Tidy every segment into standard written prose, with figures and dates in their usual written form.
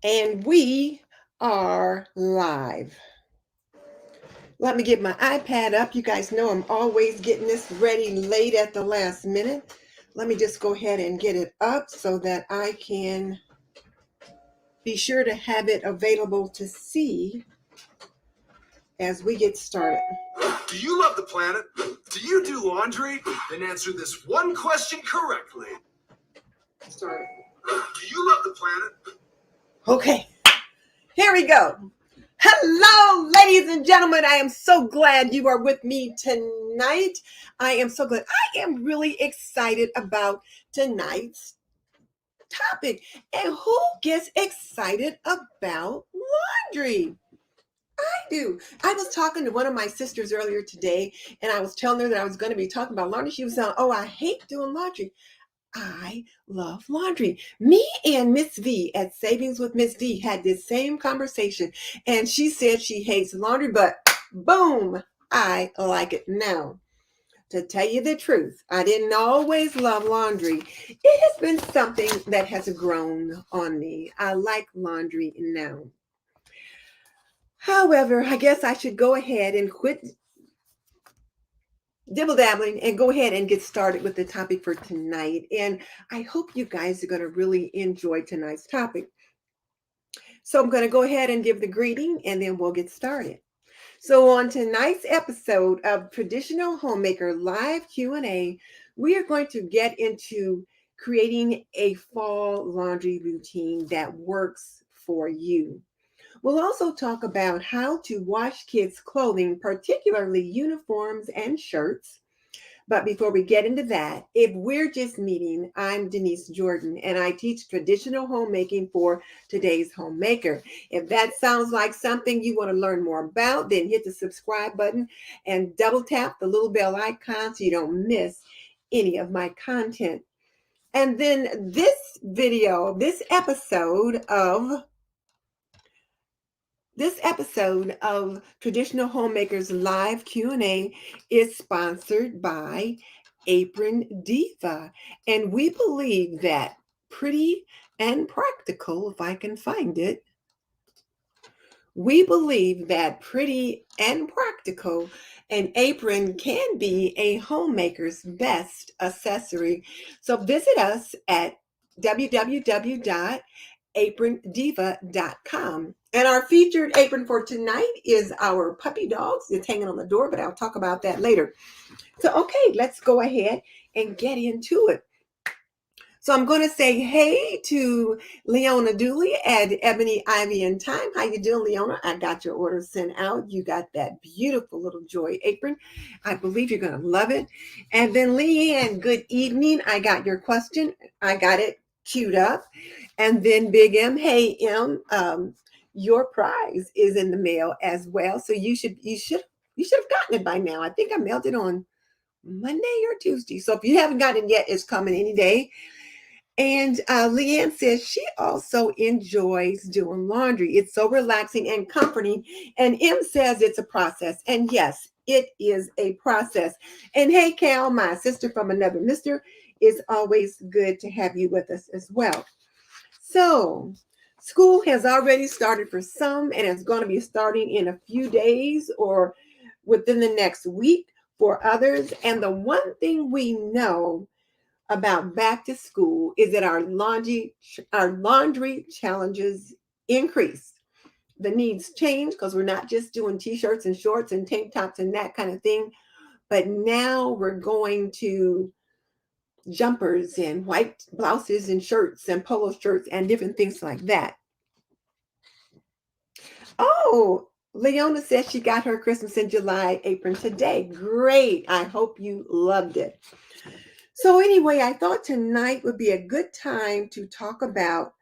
And we are live. Let me get my iPad up. You guys know I'm always getting this ready late at the last minute. Let me just go ahead and get it up so that I can be sure to have it available to see as we get started. Do you love the planet? Do you do laundry? Then answer this one question correctly. Start. Do you love the planet? Okay, here we go. Hello, ladies and gentlemen. I am so glad you are with me tonight. I am so glad. I am really excited about tonight's topic. And who gets excited about laundry? I do. I was talking to one of my sisters earlier today, and I was telling her that I was going to be talking about laundry. She was saying, "Oh, I hate doing laundry." I love laundry. Me and Miss V at Savings with Miss V had this same conversation, and she said she hates laundry, but boom, I like it now. To tell you the truth, I didn't always love laundry. It has been something that has grown on me. I like laundry now. However, I guess I should go ahead and quit dibble dabbling and go ahead and get started with the topic for tonight. And I hope you guys are going to really enjoy tonight's topic. So I'm going to go ahead and give the greeting and then we'll get started. So on tonight's episode of Traditional Homemaker Live Q&A, we are going to get into creating a fall laundry routine that works for you. We'll also talk about how to wash kids' clothing, particularly uniforms and shirts. But before we get into that, if we're just meeting, I'm Denise Jordan, and I teach traditional homemaking for today's homemaker. If that sounds like something you want to learn more about, then hit the subscribe button and double tap the little bell icon so you don't miss any of my content. And then this episode of Traditional Homemakers Live Q&A is sponsored by Apron Diva, and we believe that pretty and practical, if I can find it, we believe that pretty and practical, an apron can be a homemaker's best accessory. So visit us at www.aprondiva.com. And our featured apron for tonight is our puppy dogs. It's hanging on the door, but I'll talk about that later. So, okay, let's go ahead and get into it. So I'm going to say hey to Leona Dooley at Ebony Ivy and Time. How you doing, Leona? I got your order sent out. You got that beautiful little joy apron. I believe you're going to love it. And then Leanne, good evening. I got your question. I got it queued up. And then Big M, hey M, your prize is in the mail as well. So you should have gotten it by now. I think I mailed it on Monday or Tuesday. So if you haven't gotten it yet, it's coming any day. And Leanne says she also enjoys doing laundry. It's so relaxing and comforting. And M says it's a process. And yes, it is a process. And hey, Cal, my sister from another mister, it's always good to have you with us as well. So, school has already started for some, and it's going to be starting in a few days or within the next week for others. And the one thing we know about back to school is that our laundry challenges increase. The needs change because we're not just doing t-shirts and shorts and tank tops and that kind of thing, but now we're going to jumpers and white blouses and shirts and polo shirts and different things like that. Oh, Leona says she got her Christmas in July apron today. Great. I hope you loved it. So anyway, I thought tonight would be a good time to talk about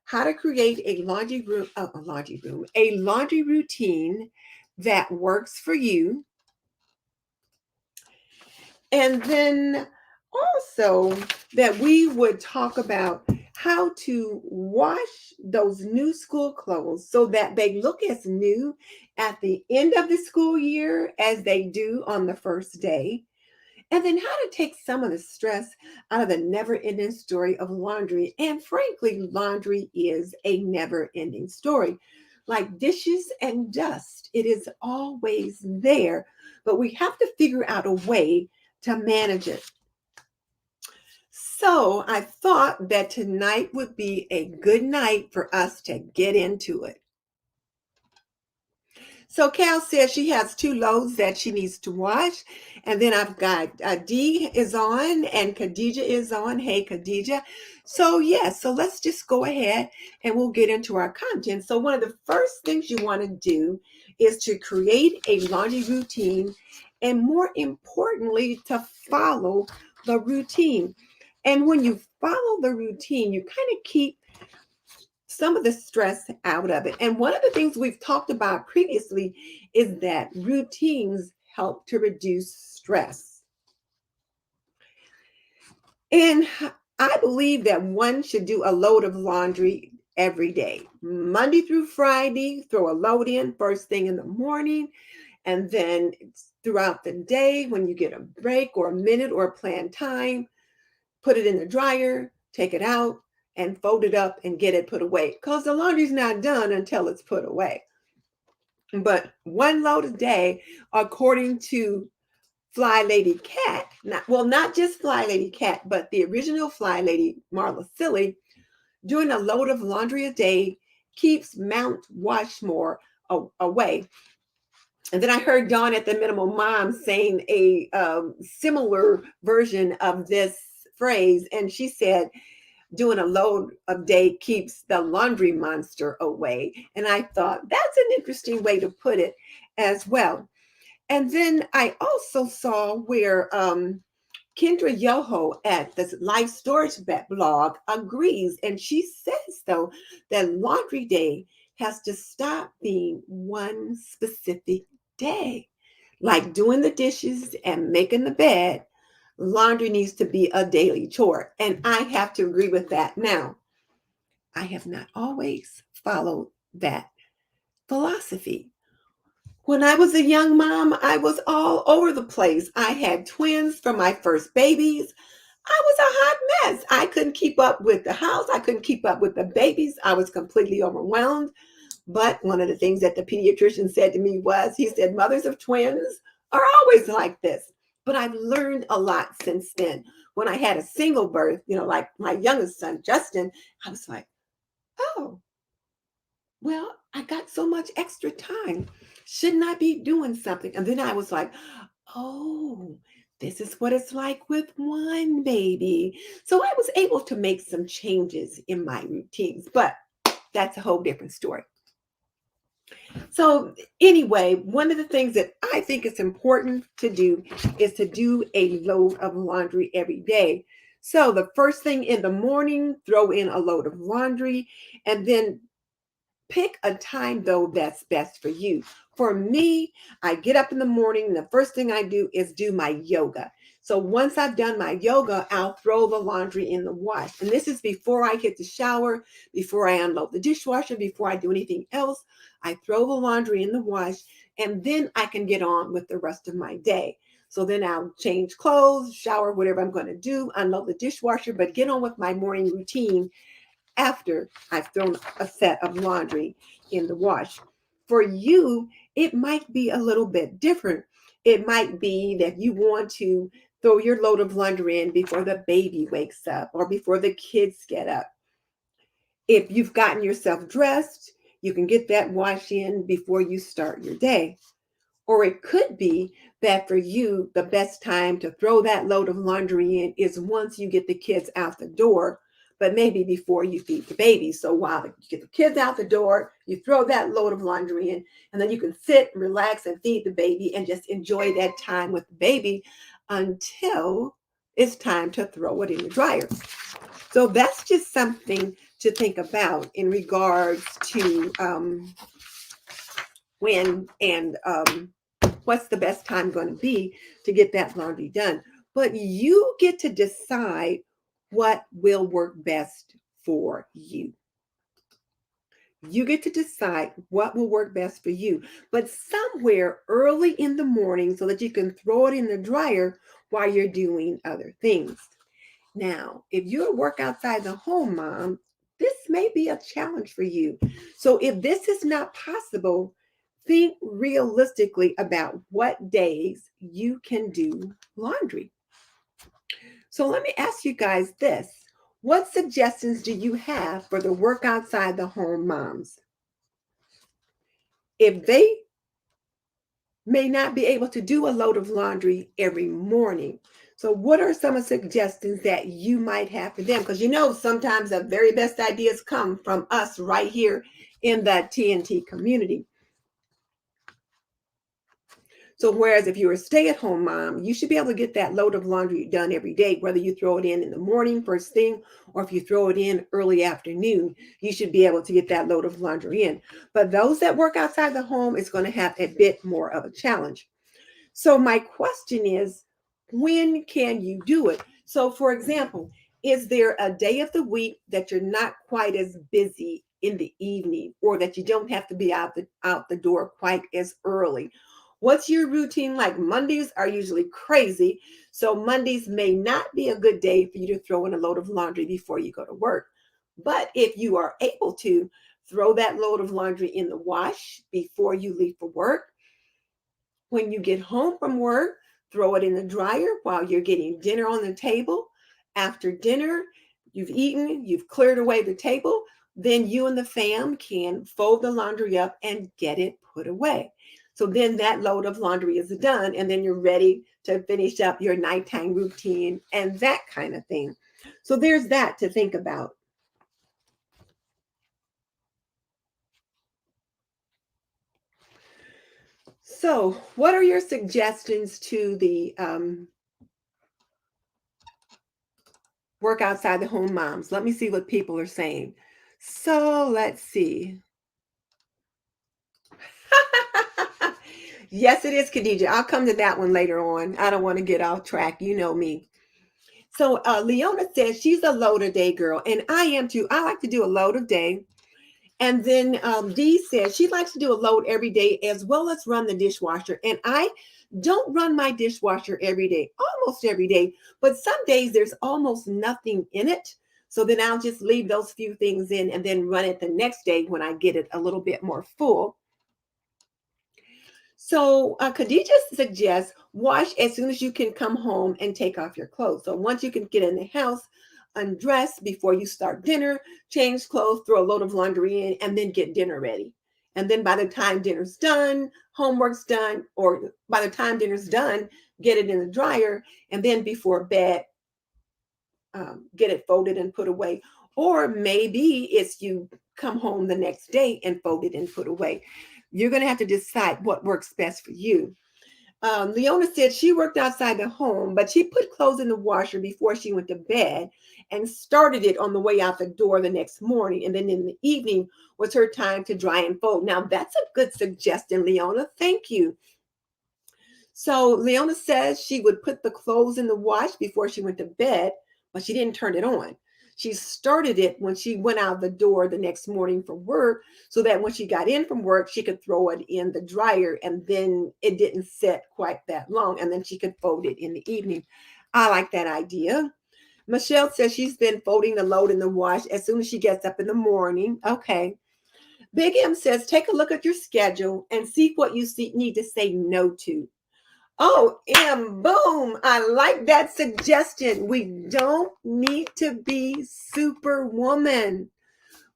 how to create a laundry routine that works for you. And then also that we would talk about how to wash those new school clothes so that they look as new at the end of the school year as they do on the first day. And then how to take some of the stress out of the never-ending story of laundry. And frankly, laundry is a never-ending story. Like dishes and dust, it is always there, but we have to figure out a way to manage it. So I thought that tonight would be a good night for us to get into it. So Cal says she has 2 loads that she needs to wash. And then I've got Dee is on and Khadija is on. Hey, Khadija. So yes, so let's just go ahead and we'll get into our content. So one of the first things you want to do is to create a laundry routine, and more importantly, to follow the routine. And when you follow the routine, you kind of keep some of the stress out of it. And one of the things we've talked about previously is that routines help to reduce stress. And I believe that one should do a load of laundry every day, Monday through Friday, throw a load in first thing in the morning. And then throughout the day, when you get a break or a minute or a planned time, put it in the dryer, take it out, and fold it up and get it put away, because the laundry's not done until it's put away. But one load a day, according to Fly Lady Cat, not just Fly Lady Cat, but the original Fly Lady, Marla Silly, doing a load of laundry a day keeps Mount Washmore away. And then I heard Dawn at the Minimal Mom saying a similar version of this phrase, and she said, doing a load a day keeps the laundry monster away. And I thought that's an interesting way to put it as well. And then I also saw where Kendra Yoho at the Life Storage blog agrees. And she says, though, that laundry day has to stop being one specific day, like doing the dishes and making the bed. Laundry needs to be a daily chore. And I have to agree with that. Now, I have not always followed that philosophy. When I was a young mom, I was all over the place. I had twins from my first babies. I was a hot mess. I couldn't keep up with the house. I couldn't keep up with the babies. I was completely overwhelmed. But one of the things that the pediatrician said to me was, he said, mothers of twins are always like this. But I've learned a lot since then. When I had a single birth, like my youngest son, Justin, I was like, oh, well, I got so much extra time. Shouldn't I be doing something? And then I was like, oh, this is what it's like with one baby. So I was able to make some changes in my routines, but that's a whole different story. So anyway, one of the things that I think is important to do is to do a load of laundry every day. So the first thing in the morning, throw in a load of laundry, and then pick a time, though, that's best for you. For me, I get up in the morning, and the first thing I do is do my yoga. So once I've done my yoga, I'll throw the laundry in the wash. And this is before I hit the shower, before I unload the dishwasher, before I do anything else. I throw the laundry in the wash, and then I can get on with the rest of my day. So then I'll change clothes, shower, whatever I'm going to do, unload the dishwasher, but get on with my morning routine after I've thrown a set of laundry in the wash. For you, it might be a little bit different. It might be that you want to throw your load of laundry in before the baby wakes up or before the kids get up. If you've gotten yourself dressed, you can get that wash in before you start your day. Or it could be that for you, the best time to throw that load of laundry in is once you get the kids out the door, but maybe before you feed the baby. So while you get the kids out the door, you throw that load of laundry in, and then you can sit, relax, and feed the baby and just enjoy that time with the baby until it's time to throw it in the dryer. So that's just something to think about in regards to when and what's the best time going to be to get that laundry done. But you get to decide what will work best for you. You get to decide what will work best for you, but somewhere early in the morning so that you can throw it in the dryer while you're doing other things. Now, if you're a work outside the home mom, this may be a challenge for you. So if this is not possible, think realistically about what days you can do laundry. So let me ask you guys this. What suggestions do you have for the work outside the home moms? If they may not be able to do a load of laundry every morning. So what are some of the suggestions that you might have for them? Because sometimes the very best ideas come from us right here in that TNT community. So whereas if you're a stay-at-home mom, you should be able to get that load of laundry done every day, whether you throw it in the morning first thing, or if you throw it in early afternoon, you should be able to get that load of laundry in. But those that work outside the home is going to have a bit more of a challenge. So my question is, when can you do it? So for example, is there a day of the week that you're not quite as busy in the evening, or that you don't have to be out the door quite as early? What's your routine like? Mondays are usually crazy. So Mondays may not be a good day for you to throw in a load of laundry before you go to work. But if you are able to throw that load of laundry in the wash before you leave for work, when you get home from work, throw it in the dryer while you're getting dinner on the table. After dinner, you've eaten, you've cleared away the table, then you and the fam can fold the laundry up and get it put away. So then that load of laundry is done, and then you're ready to finish up your nighttime routine and that kind of thing. So there's that to think about. So, what are your suggestions to the work outside the home moms? Let me see what people are saying. So, let's see. Yes, it is, Khadija. I'll come to that one later on. I don't want to get off track. You know me. So, Leona says she's a load a day girl, and I am too. I like to do a load a day. And then Dee says she likes to do a load every day as well as run the dishwasher. And I don't run my dishwasher every day, almost every day, but some days there's almost nothing in it. So then I'll just leave those few things in and then run it the next day when I get it a little bit more full. So Khadija suggests wash as soon as you can come home and take off your clothes. So once you can get in the house, undress before you start dinner, change clothes, throw a load of laundry in, and then get dinner ready. And then by the time dinner's done, homework's done, or by the time dinner's done, get it in the dryer. And then before bed, get it folded and put away. Or maybe it's you come home the next day and fold it and put away. You're going to have to decide what works best for you. Leona said she worked outside the home, but she put clothes in the washer before she went to bed and started it on the way out the door the next morning. And then in the evening was her time to dry and fold. Now, that's a good suggestion, Leona. Thank you. So Leona says she would put the clothes in the wash before she went to bed, but she didn't turn it on. She started it when she went out the door the next morning for work so that when she got in from work, she could throw it in the dryer and then it didn't set quite that long. And then she could fold it in the evening. I like that idea. Michelle says she's been folding the load in the wash as soon as she gets up in the morning. Okay. Big M says take a look at your schedule and see what you need to say no to. Oh, and boom. I like that suggestion. We don't need to be superwoman.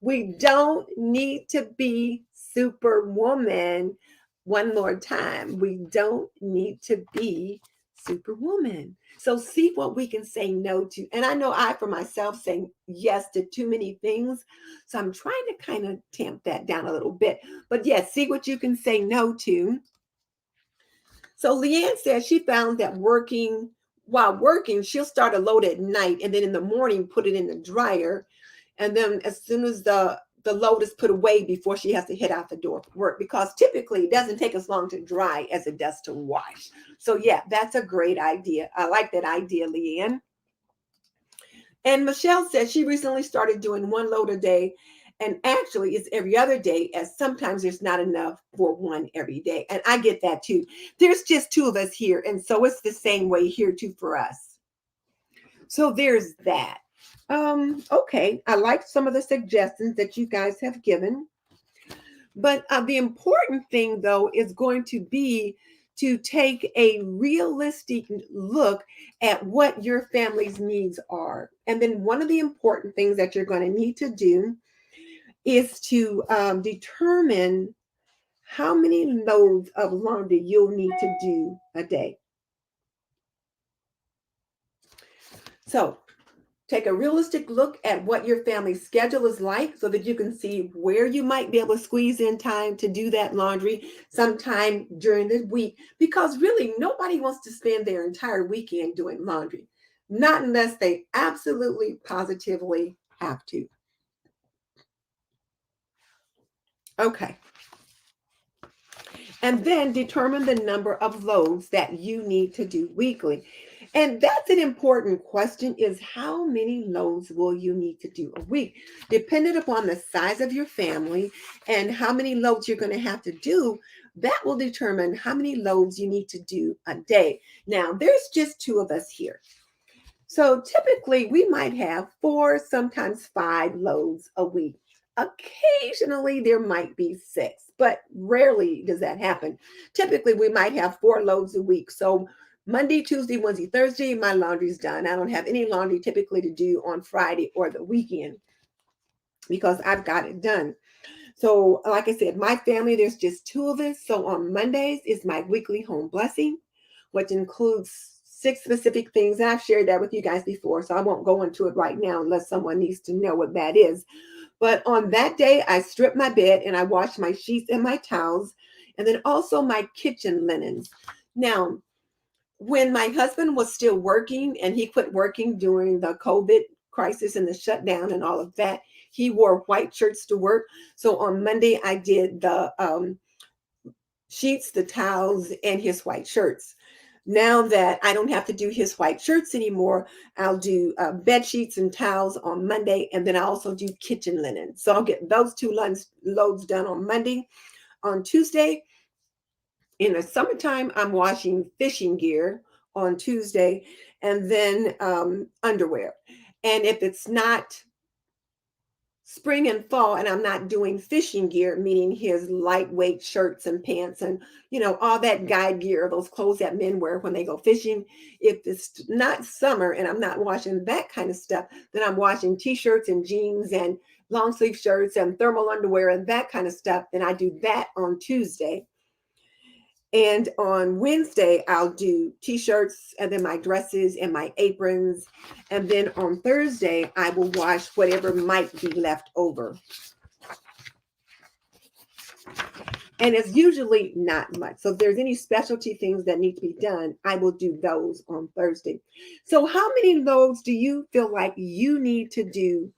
We don't need to be superwoman. One more time. We don't need to be superwoman. So see what we can say no to. And I know I, for myself, say yes to too many things. So I'm trying to kind of tamp that down a little bit. But yes, see what you can say no to. So Leanne says she found that while working, she'll start a load at night and then in the morning put it in the dryer. And then as soon as the load is put away before she has to head out the door for work, because typically it doesn't take as long to dry as it does to wash. So yeah, that's a great idea. I like that idea, Leanne. And Michelle says she recently started doing one load a day And actually, it's every other day, as sometimes there's not enough for one every day. And I get that too. There's just two of us here. And so it's the same way here too for us. So there's that. Okay. I like some of the suggestions that you guys have given. But the important thing, though, is going to be to take a realistic look at what your family's needs are. And then one of the important things that you're going to need to do is to determine how many loads of laundry you'll need to do a day. So take a realistic look at what your family's schedule is like so that you can see where you might be able to squeeze in time to do that laundry sometime during the week, because really nobody wants to spend their entire weekend doing laundry, not unless they absolutely positively have to. Okay. And then determine the number of loads that you need to do weekly. And that's an important question, is how many loads will you need to do a week? Depending upon the size of your family and how many loads you're going to have to do, that will determine how many loads you need to do a day. Now, there's just two of us here. So typically we might have 4, sometimes 5 loads a week. Occasionally there might be 6, but rarely does that happen. Typically we might have 4 loads a week. So Monday, Tuesday, Wednesday, Thursday, my laundry's done. I don't have any laundry typically to do on Friday or the weekend because I've got it done. So like I said, my family, there's just 2 of us. So on Mondays is my weekly home blessing, which includes 6 specific things. And I've shared that with you guys before, so I won't go into it right now unless someone needs to know what that is. But on that day, I strip my bed and I wash my sheets and my towels, and then also my kitchen linens. Now, when my husband was still working, and he quit working during the COVID crisis and the shutdown and all of that, he wore white shirts to work. So on Monday, I did the sheets, the towels, and his white shirts. Now that I don't have to do his white shirts anymore, I'll do bed sheets and towels on Monday, and then I also do kitchen linen. So I'll get those 2 loads done on Monday. On Tuesday, in the summertime, I'm washing fishing gear on Tuesday, and then underwear. And if it's not spring and fall and I'm not doing fishing gear, meaning his lightweight shirts and pants and, all that guide gear, those clothes that men wear when they go fishing. If it's not summer and I'm not washing that kind of stuff, then I'm washing t-shirts and jeans and long sleeve shirts and thermal underwear and that kind of stuff. Then I do that on Tuesday. And on Wednesday, I'll do t-shirts and then my dresses and my aprons. And then on Thursday, I will wash whatever might be left over. And it's usually not much. So if there's any specialty things that need to be done, I will do those on Thursday. So how many loads do you feel like you need to do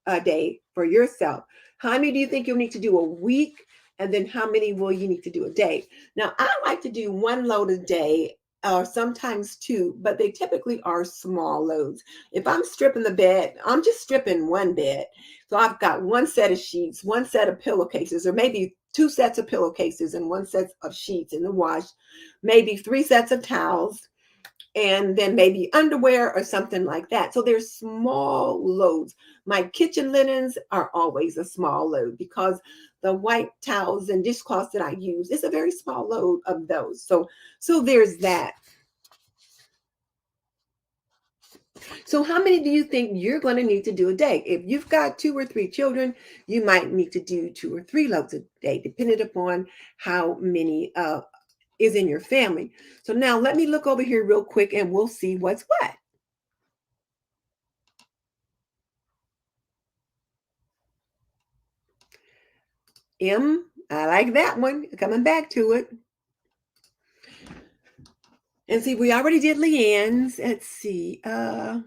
a day for yourself? How many do you think you'll need to do a week? And then how many will you need to do a day? Now, I like to do 1 load a day or sometimes 2, but they typically are small loads. If I'm stripping the bed, I'm just stripping 1 bed. So I've got 1 set of sheets, 1 set of pillowcases, or maybe 2 sets of pillowcases and 1 set of sheets in the wash, maybe 3 sets of towels, and then maybe underwear or something like that. So there's small loads. My kitchen linens are always a small load because the white towels and dishcloths that I use, it's a very small load of those. So there's that. So how many do you think you're going to need to do a day? If you've got 2 or 3 children, you might need to do 2 or 3 loads a day, depending upon how many is in your family. So now let me look over here real quick and we'll see what's what. I like that one. Coming back to it. And see, we already did Leanne's. Let's see. So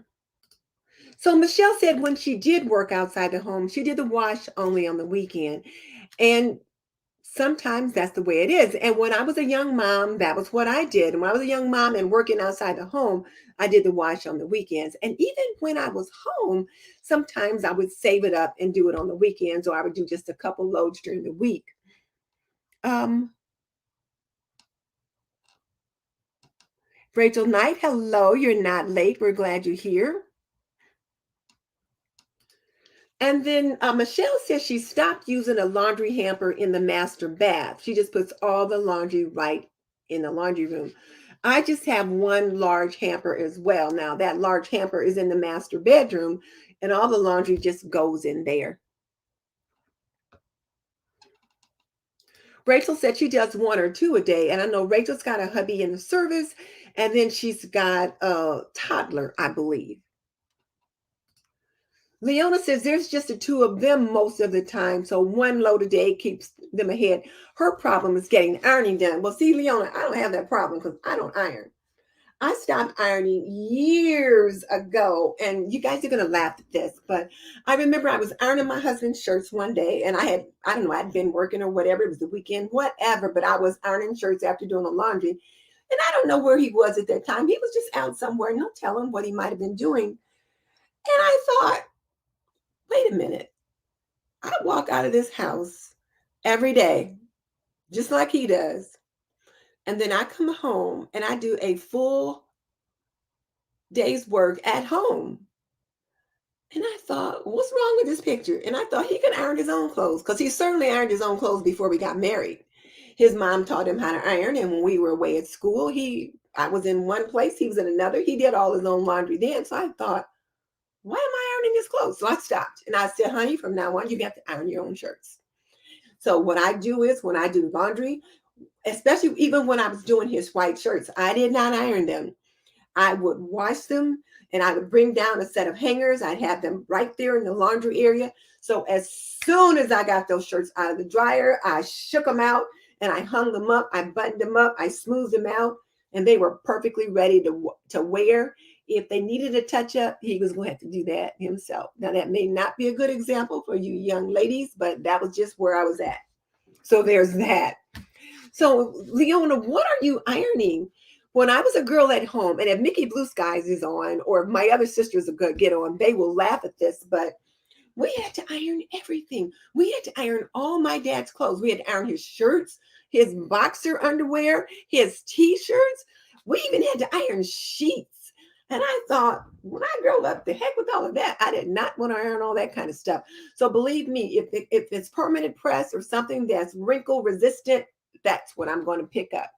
Michelle said when she did work outside the home, she did the wash only on the weekend. And sometimes that's the way it is. And when I was a young mom, that was what I did. And when I was a young mom and working outside the home, I did the wash on the weekends. And even when I was home, sometimes I would save it up and do it on the weekends, or I would do just a couple loads during the week. Rachel Knight, hello. You're not late. We're glad you're here. And then Michelle says she stopped using a laundry hamper in the master bath. She just puts all the laundry right in the laundry room. I just have one large hamper as well. Now, that large hamper is in the master bedroom, and all the laundry just goes in there. Rachel said she does 1 or 2 a day. And I know Rachel's got a hubby in the service, and then she's got a toddler, I believe. Leona says there's just the 2 of them most of the time, so 1 load a day keeps them ahead. Her problem is getting ironing done. Well, see, Leona, I don't have that problem because I don't iron. I stopped ironing years ago, and you guys are going to laugh at this, but I remember I was ironing my husband's shirts one day, and I don't know, I'd been working or whatever. It was the weekend, whatever, but I was ironing shirts after doing the laundry, and I don't know where he was at that time. He was just out somewhere, no telling what he might have been doing. And I thought, wait a minute. I walk out of this house every day, just like he does. And then I come home and I do a full day's work at home. And I thought, what's wrong with this picture? And I thought he could iron his own clothes, because he certainly ironed his own clothes before we got married. His mom taught him how to iron. And when we were away at school, I was in one place, he was in another. He did all his own laundry then. So I thought, why am I ironing his clothes? So I stopped and I said, honey, from now on, you got to iron your own shirts. So what I do is when I do laundry, especially even when I was doing his white shirts, I did not iron them. I would wash them and I would bring down a set of hangers. I'd have them right there in the laundry area. So as soon as I got those shirts out of the dryer, I shook them out and I hung them up. I buttoned them up. I smoothed them out, and they were perfectly ready to wear. If they needed a touch up, he was going to have to do that himself. Now, that may not be a good example for you young ladies, but that was just where I was at. So there's that. So, Leona, what are you ironing? When I was a girl at home, and if Mickey Blue Skies is on, or if my other sisters are get on, they will laugh at this, but we had to iron everything. We had to iron all my dad's clothes. We had to iron his shirts, his boxer underwear, his t-shirts. We even had to iron sheets. And I thought, when I grow up, the heck with all of that. I did not want to iron all that kind of stuff. So believe me, if it's permanent press or something that's wrinkle resistant, that's what I'm going to pick up.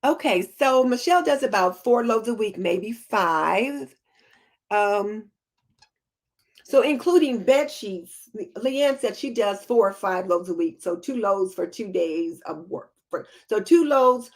Okay, so Michelle does about 4 loads a week, maybe 5. So including bed sheets, Leanne said she does 4 or 5 loads a week. So 2 loads for 2 days of work. So 2 loads,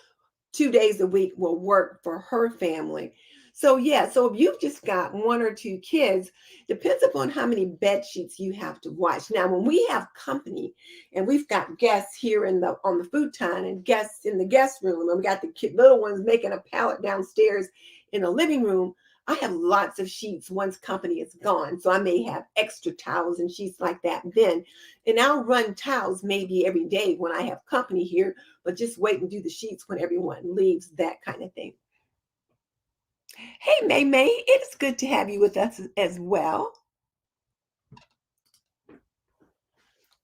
2 days a week will work for her family. So yeah, so if you've just got 1 or 2 kids, depends upon how many bed sheets you have to wash. Now, when we have company and we've got guests here on the futon and guests in the guest room, and we got the little ones making a pallet downstairs in the living room, I have lots of sheets once company is gone. So I may have extra towels and sheets like that then. And I'll run towels maybe every day when I have company here, but just wait and do the sheets when everyone leaves, that kind of thing. Hey, May, it's good to have you with us as well.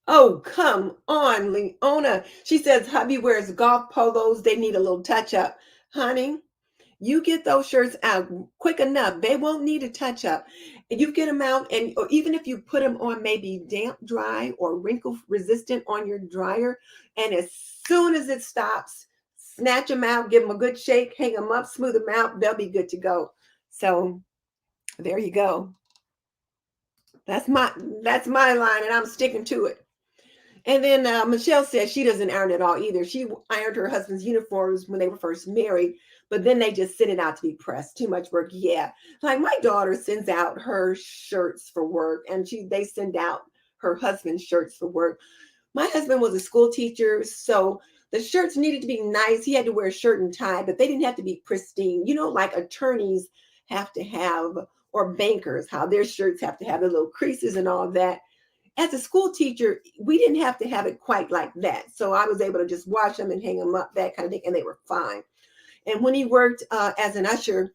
Oh, come on, Leona. She says hubby wears golf polos. They need a little touch up. Honey, you get those shirts out quick enough. They won't need a touch up. You get them out, or even if you put them on maybe damp dry or wrinkle resistant on your dryer, and as soon as it stops, snatch them out, give them a good shake, hang them up, smooth them out. They'll be good to go. So there you go. That's my line, and I'm sticking to it. And then Michelle says she doesn't iron at all either. She ironed her husband's uniforms when they were first married, but then they just send it out to be pressed. Too much work. Yeah. Like my daughter sends out her shirts for work, and they send out her husband's shirts for work. My husband was a school teacher, so the shirts needed to be nice. He had to wear a shirt and tie, but they didn't have to be pristine. You know, like attorneys have to have, or bankers, how their shirts have to have the little creases and all of that. as a school teacher, we didn't have to have it quite like that. So I was able to just wash them and hang them up, that kind of thing, and they were fine. And when he worked as an usher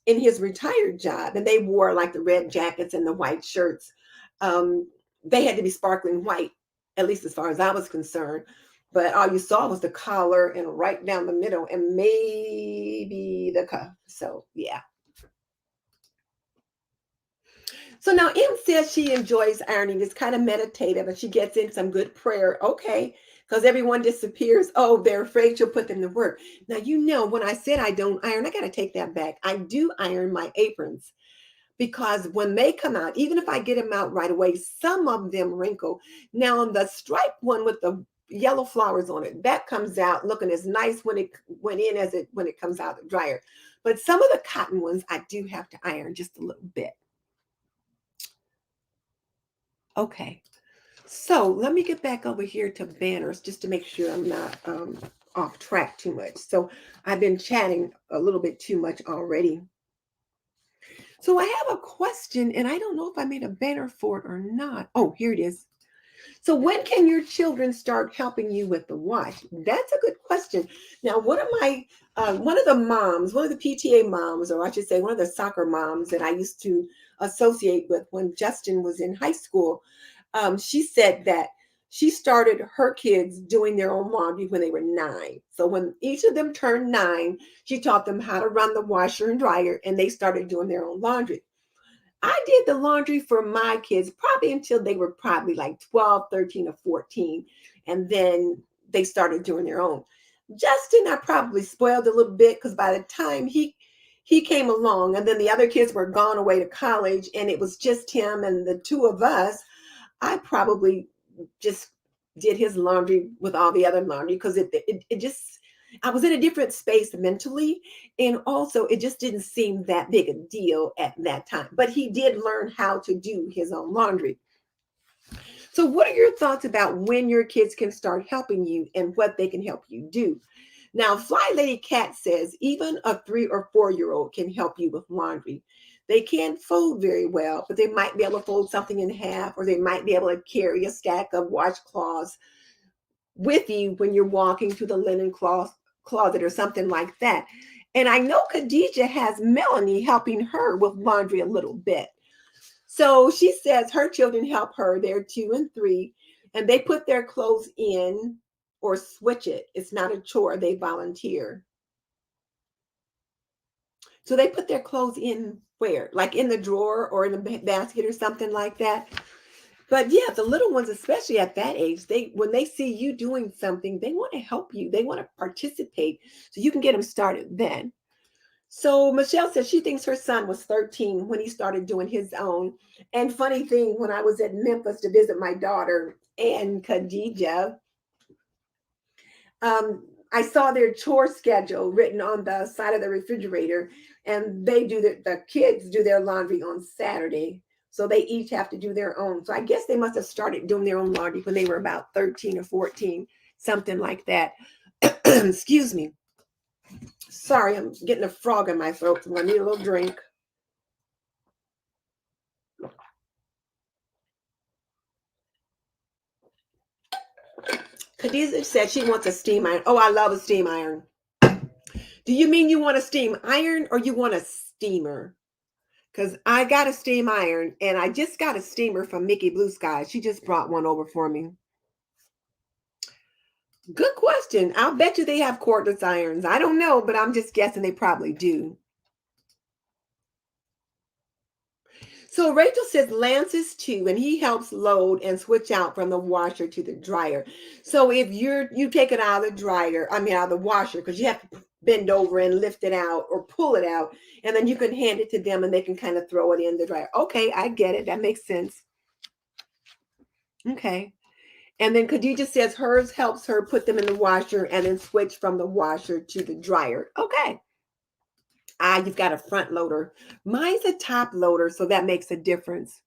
in his retired job, and they wore like the red jackets and the white shirts, they had to be sparkling white, at least as far as I was concerned. But all you saw was the collar and right down the middle and maybe the cuff. So yeah. So now M says she enjoys ironing. It's kind of meditative and she gets in some good prayer. Okay. Because everyone disappears. Oh, they're afraid she'll put them to work. Now, when I said I don't iron, I got to take that back. I do iron my aprons because when they come out, even if I get them out right away, some of them wrinkle. Now, on the striped one with the yellow flowers on it, that comes out looking as nice when it went in as when it comes out of the dryer. But some of the cotton ones, I do have to iron just a little bit. Okay, so let me get back over here to banners just to make sure I'm not off track too much. So I've been chatting a little bit too much already. So I have a question, and I don't know if I made a banner for it or not. Oh, here it is. So when can your children start helping you with the wash? That's a good question. Now, one of the PTA moms, or I should say one of the soccer moms that I used to associate with when Justin was in high school, she said that she started her kids doing their own laundry when they were 9. So when each of them turned 9, she taught them how to run the washer and dryer, and they started doing their own laundry. I did the laundry for my kids probably until they were probably like 12, 13, or 14. And then they started doing their own. Justin, I probably spoiled a little bit because by the time he came along and then the other kids were gone away to college and it was just him and the two of us, I probably just did his laundry with all the other laundry because it just, I was in a different space mentally. And also, it just didn't seem that big a deal at that time. But he did learn how to do his own laundry. So, what are your thoughts about when your kids can start helping you and what they can help you do? Now, Fly Lady Cat says even a 3 or 4-year-old can help you with laundry. They can't fold very well, but they might be able to fold something in half, or they might be able to carry a stack of washcloths with you when you're walking to the linen closet or something like that. And I know Khadijah has Melanie helping her with laundry a little bit. So she says her children help her. They're 2 and 3, and they put their clothes in or switch it. It's not a chore. They volunteer. So they put their clothes in where? Like in the drawer or in a basket or something like that. But yeah, the little ones, especially at that age, when they see you doing something, they want to help you. They want to participate so you can get them started then. So Michelle says she thinks her son was 13 when he started doing his own. And funny thing, when I was at Memphis to visit my daughter and Khadijah, I saw their chore schedule written on the side of the refrigerator, and the kids do their laundry on Saturday. So they each have to do their own. So I guess they must have started doing their own laundry when they were about 13 or 14, something like that. Excuse me. Sorry, I'm getting a frog in my throat, so I need a little drink. Khadijah said she wants a steam iron. Oh, I love a steam iron. Do you mean you want a steam iron or you want a steamer? Because I got a steam iron and I just got a steamer from Mickey Blue Sky. She just brought one over for me. Good question. I'll bet you they have cordless irons. I don't know, but I'm just guessing they probably do. So Rachel says Lance is 2 and he helps load and switch out from the washer to the dryer. So if you take it out of the out of the washer, because you have to bend over and lift it out or pull it out, and then you can hand it to them and they can kind of throw it in the dryer. Okay, I get it. That makes sense. Okay. And then Khadijah says hers helps her put them in the washer and then switch from the washer to the dryer. Okay. You've got a front loader. Mine's a top loader, so that makes a difference.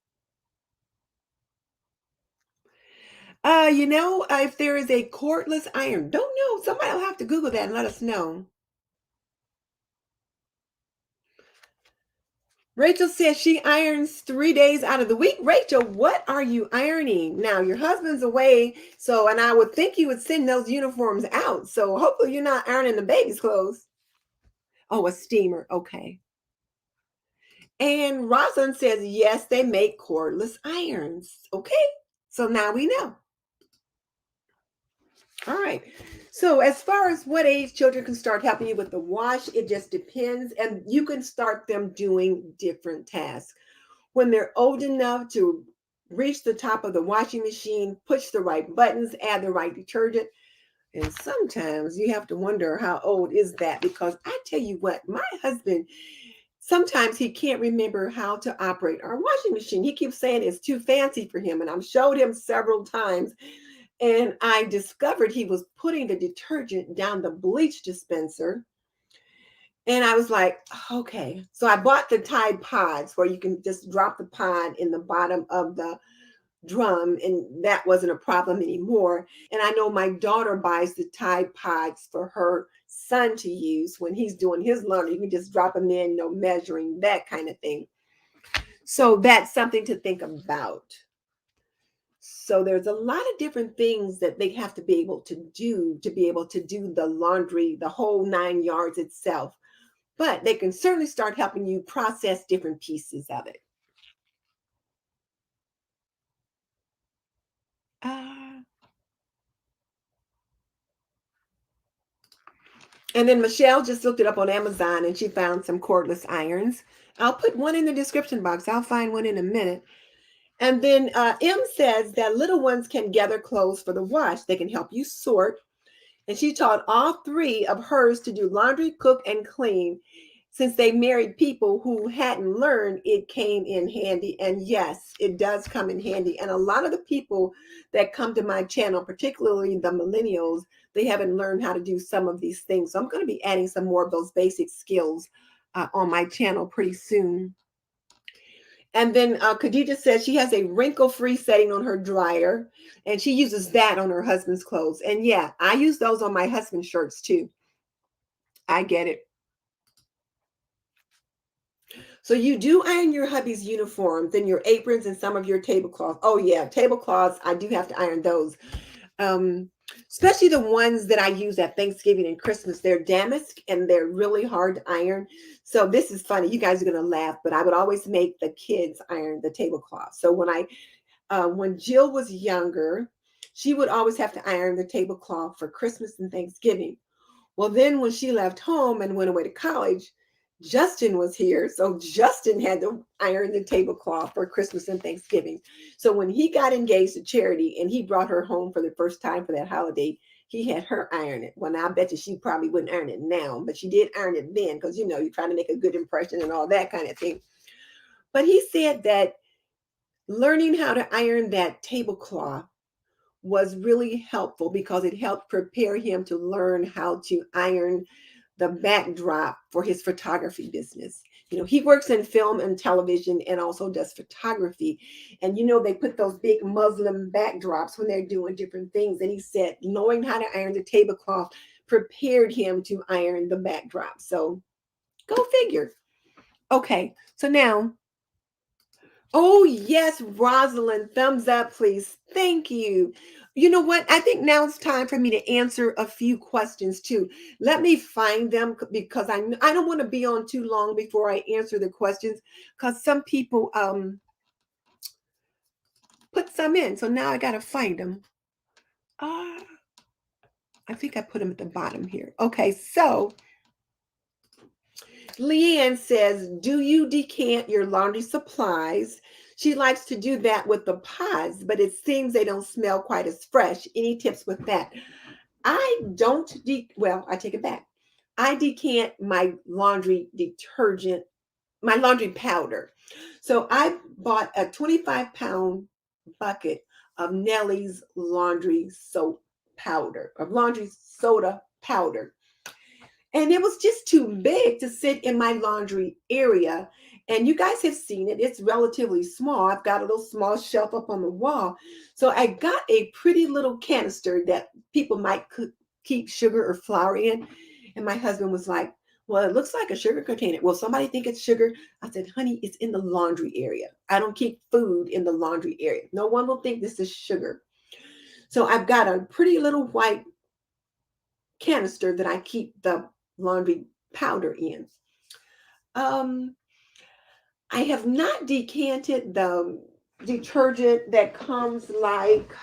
If there is a cordless iron, don't know. Somebody will have to Google that and let us know. Rachel says she irons 3 days out of the week. Rachel, what are you ironing? Now, your husband's away, so, and I would think you would send those uniforms out. So hopefully you're not ironing the baby's clothes. Oh, a steamer. Okay. And Rosalyn says, yes, they make cordless irons. Okay. So now we know. All right. So as far as what age children can start helping you with the wash, it just depends. And you can start them doing different tasks. When they're old enough to reach the top of the washing machine, push the right buttons, add the right detergent. And sometimes you have to wonder how old is that? Because I tell you what, my husband, sometimes he can't remember how to operate our washing machine. He keeps saying it's too fancy for him. And I've showed him several times. And I discovered he was putting the detergent down the bleach dispenser. And I was like, okay. So I bought the Tide Pods where you can just drop the pod in the bottom of the drum, and that wasn't a problem anymore. And I know my daughter buys the Tide Pods for her son to use when he's doing his laundry. You can just drop them in, no measuring, that kind of thing. So that's something to think about. So there's a lot of different things that they have to be able to do the laundry, the whole 9 yards itself. But they can certainly start helping you process different pieces of it. And then Michelle just looked it up on Amazon and she found some cordless irons. I'll put one in the description box. I'll find one in a minute. And then M says that little ones can gather clothes for the wash. They can help you sort. And she taught all three of hers to do laundry, cook, and clean. Since they married people who hadn't learned, it came in handy. And yes, it does come in handy. And a lot of the people that come to my channel, particularly the millennials, they haven't learned how to do some of these things. So I'm going to be adding some more of those basic skills on my channel pretty soon. And then Khadija says she has a wrinkle-free setting on her dryer, and she uses that on her husband's clothes. And yeah, I use those on my husband's shirts too. I get it. So you do iron your hubby's uniforms and your aprons and some of your tablecloths. Oh yeah, tablecloths, I do have to iron those. Especially the ones that I use at Thanksgiving and Christmas. They're damask and they're really hard to iron. So this is funny. You guys are going to laugh, but I would always make the kids iron the tablecloth. So when Jill was younger, she would always have to iron the tablecloth for Christmas and Thanksgiving. Well, then when she left home and went away to college, Justin was here. So Justin had to iron the tablecloth for Christmas and Thanksgiving. So when he got engaged to Charity and he brought her home for the first time for that holiday, he had her iron it. Well, now I bet you she probably wouldn't iron it now, but she did iron it then because, you know, you're trying to make a good impression and all that kind of thing. But he said that learning how to iron that tablecloth was really helpful because it helped prepare him to learn how to iron the backdrop for his photography business. You know, he works in film and television and also does photography. And, you know, they put those big Muslim backdrops when they're doing different things. And he said, knowing how to iron the tablecloth prepared him to iron the backdrop. So go figure. Okay, so now, oh, yes, Rosalind, thumbs up, please. Thank you. You know what? I think now it's time for me to answer a few questions too. Let me find them because I don't want to be on too long before I answer the questions because some people put some in. So now I got to find them. I think I put them at the bottom here. Okay, so Leanne says, do you decant your laundry supplies? She likes to do that with the pods, but it seems they don't smell quite as fresh. Any tips with that? I don't, I take it back. I decant my laundry detergent, my laundry powder. So I bought a 25-pound bucket of Nellie's laundry soap powder, of laundry soda powder. And it was just too big to sit in my laundry area. And you guys have seen it. It's relatively small. I've got a little small shelf up on the wall. So I got a pretty little canister that people might keep sugar or flour in. And my husband was like, Well, it looks like a sugar container. Well, somebody think it's sugar. I said, honey, it's in the laundry area. I don't keep food in the laundry area. No one will think this is sugar. So I've got a pretty little white canister that I keep the laundry powder in. Um, I have not decanted the detergent that comes like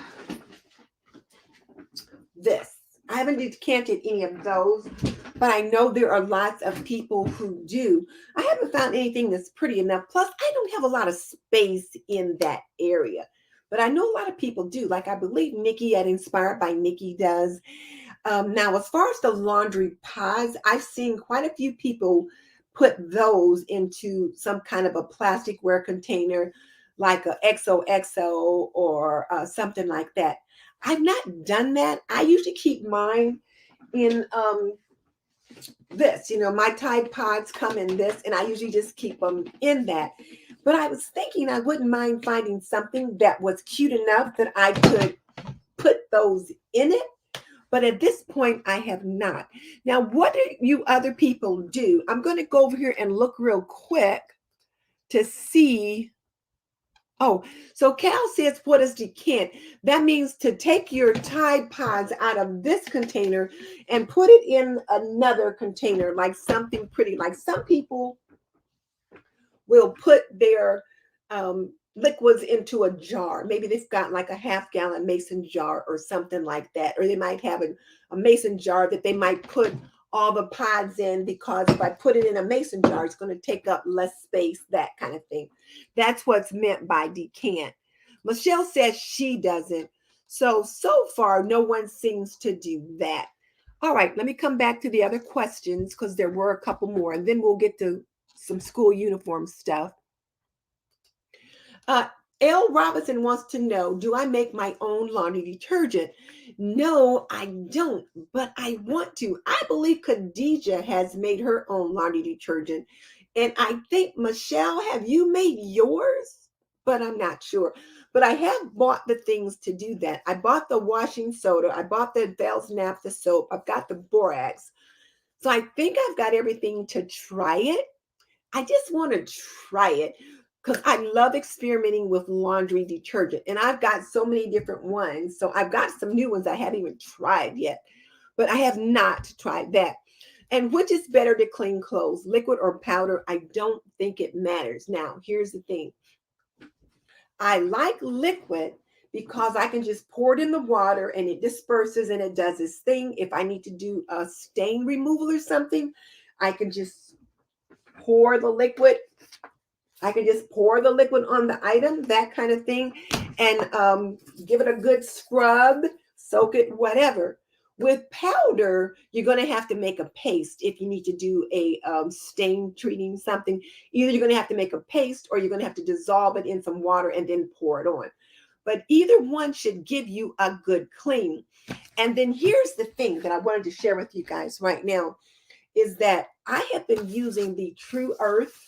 this. I haven't decanted any of those, but I know there are lots of people who do. I haven't found anything that's pretty enough. Plus, I don't have a lot of space in that area, but I know a lot of people do. Like I believe Nikki at Inspired by Nikki does. Now, as far as the laundry pods, I've seen quite a few people put those into some kind of a plasticware container, like a XOXO or something like that. I've not done that. I usually keep mine in this. My Tide Pods come in this, and I usually just keep them in that. But I was thinking I wouldn't mind finding something that was cute enough that I could put those in it. But at this point, I have not. Now, what do you other people do? I'm going to go over here and look real quick to see. Oh, so Cal says, what is decant? That means to take your Tide Pods out of this container and put it in another container, like something pretty. Like some people will put their liquids into a jar. Maybe they've got like a half-gallon mason jar or something like that. Or they might have a mason jar that they might put all the pods in, because if I put it in a mason jar, it's going to take up less space, that kind of thing. That's what's meant by decant. Michelle says she doesn't. So far, no one seems to do that. All right, let me come back to the other questions because there were a couple more, and then we'll get to some school uniform stuff. Uh, L. Robinson wants to know, do I make my own laundry detergent? No, I don't, but I want to. I believe Khadijah has made her own laundry detergent. And I think, Michelle, have you made yours? But I'm not sure. But I have bought the things to do that. I bought the washing soda. I bought the Bell's Naphtha soap. I've got the borax. So I think I've got everything to try it. I just want to try it because I love experimenting with laundry detergent. And I've got so many different ones. So I've got some new ones I haven't even tried yet, but I have not tried that. And which is better to clean clothes, liquid or powder? I don't think it matters. Now, here's the thing. I like liquid because I can just pour it in the water and it disperses and it does its thing. If I need to do a stain removal or something, I can just pour the liquid. I can just pour the liquid on the item, that kind of thing, and give it a good scrub, soak it, whatever. With powder, you're going to have to make a paste if you need to do a stain treating something. Either you're going to have to make a paste or you're going to have to dissolve it in some water and then pour it on. But either one should give you a good clean. And then here's the thing that I wanted to share with you guys right now is that I have been using the True Earth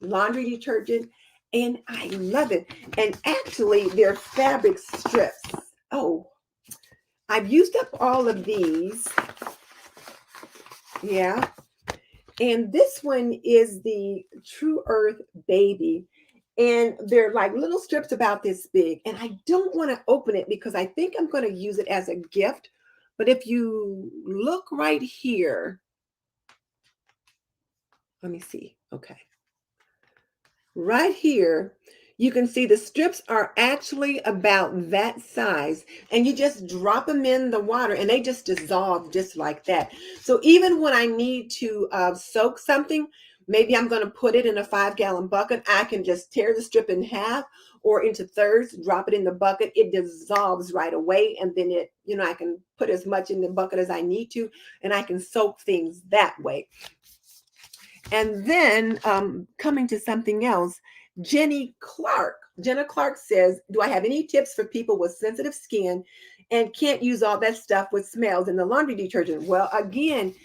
laundry detergent, and I love it. And actually, they're fabric strips. Oh, I've used up all of these. Yeah. And this one is the True Earth Baby. And they're like little strips about this big. And I don't want to open it because I think I'm going to use it as a gift. But if you look right here, let me see. Okay. Right here, you can see the strips are actually about that size, and you just drop them in the water and they just dissolve just like that. So even when I need to soak something, maybe I'm going to put it in a 5-gallon bucket, I can just tear the strip in half or into thirds, drop it in the bucket. It dissolves right away, and then I can put as much in the bucket as I need to, and I can soak things that way. And then coming to something else, Jenna Clark says, do I have any tips for people with sensitive skin and can't use all that stuff with smells in the laundry detergent? Well, again,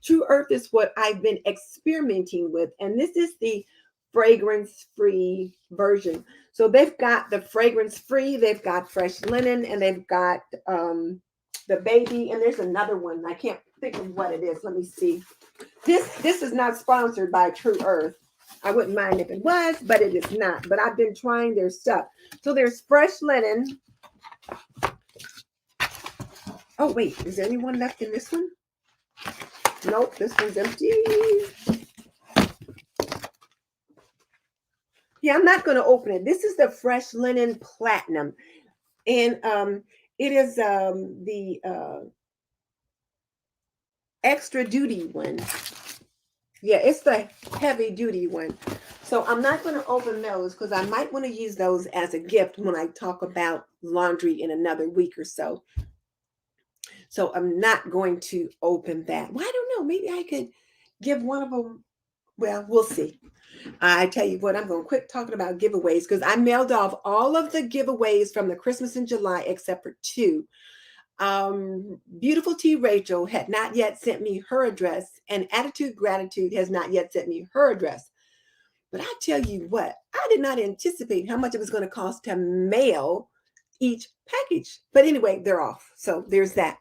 True Earth is what I've been experimenting with. And this is the fragrance-free version. So they've got the fragrance-free, they've got fresh linen, and they've got the baby. And there's another one. I can't think of what it is. Let me see. This is not sponsored by True Earth. I wouldn't mind if it was, but it is not. But I've been trying their stuff. So there's fresh linen. Oh, wait. Is there anyone left in this one? Nope. This one's empty. Yeah, I'm not going to open it. This is the Fresh Linen Platinum. And it is the extra duty one. Yeah, it's the heavy duty one. So I'm not going to open those because I might want to use those as a gift when I talk about laundry in another week or so. So I'm not going to open that. Well, I don't know. Maybe I could give one of them. Well, we'll see. I tell you what, I'm going to quit talking about giveaways because I mailed off all of the giveaways from the Christmas in July except for 2. Beautiful T. Rachel had not yet sent me her address, and Attitude Gratitude has not yet sent me her address. But I tell you what, I did not anticipate how much it was going to cost to mail each package. But anyway, they're off. So there's that.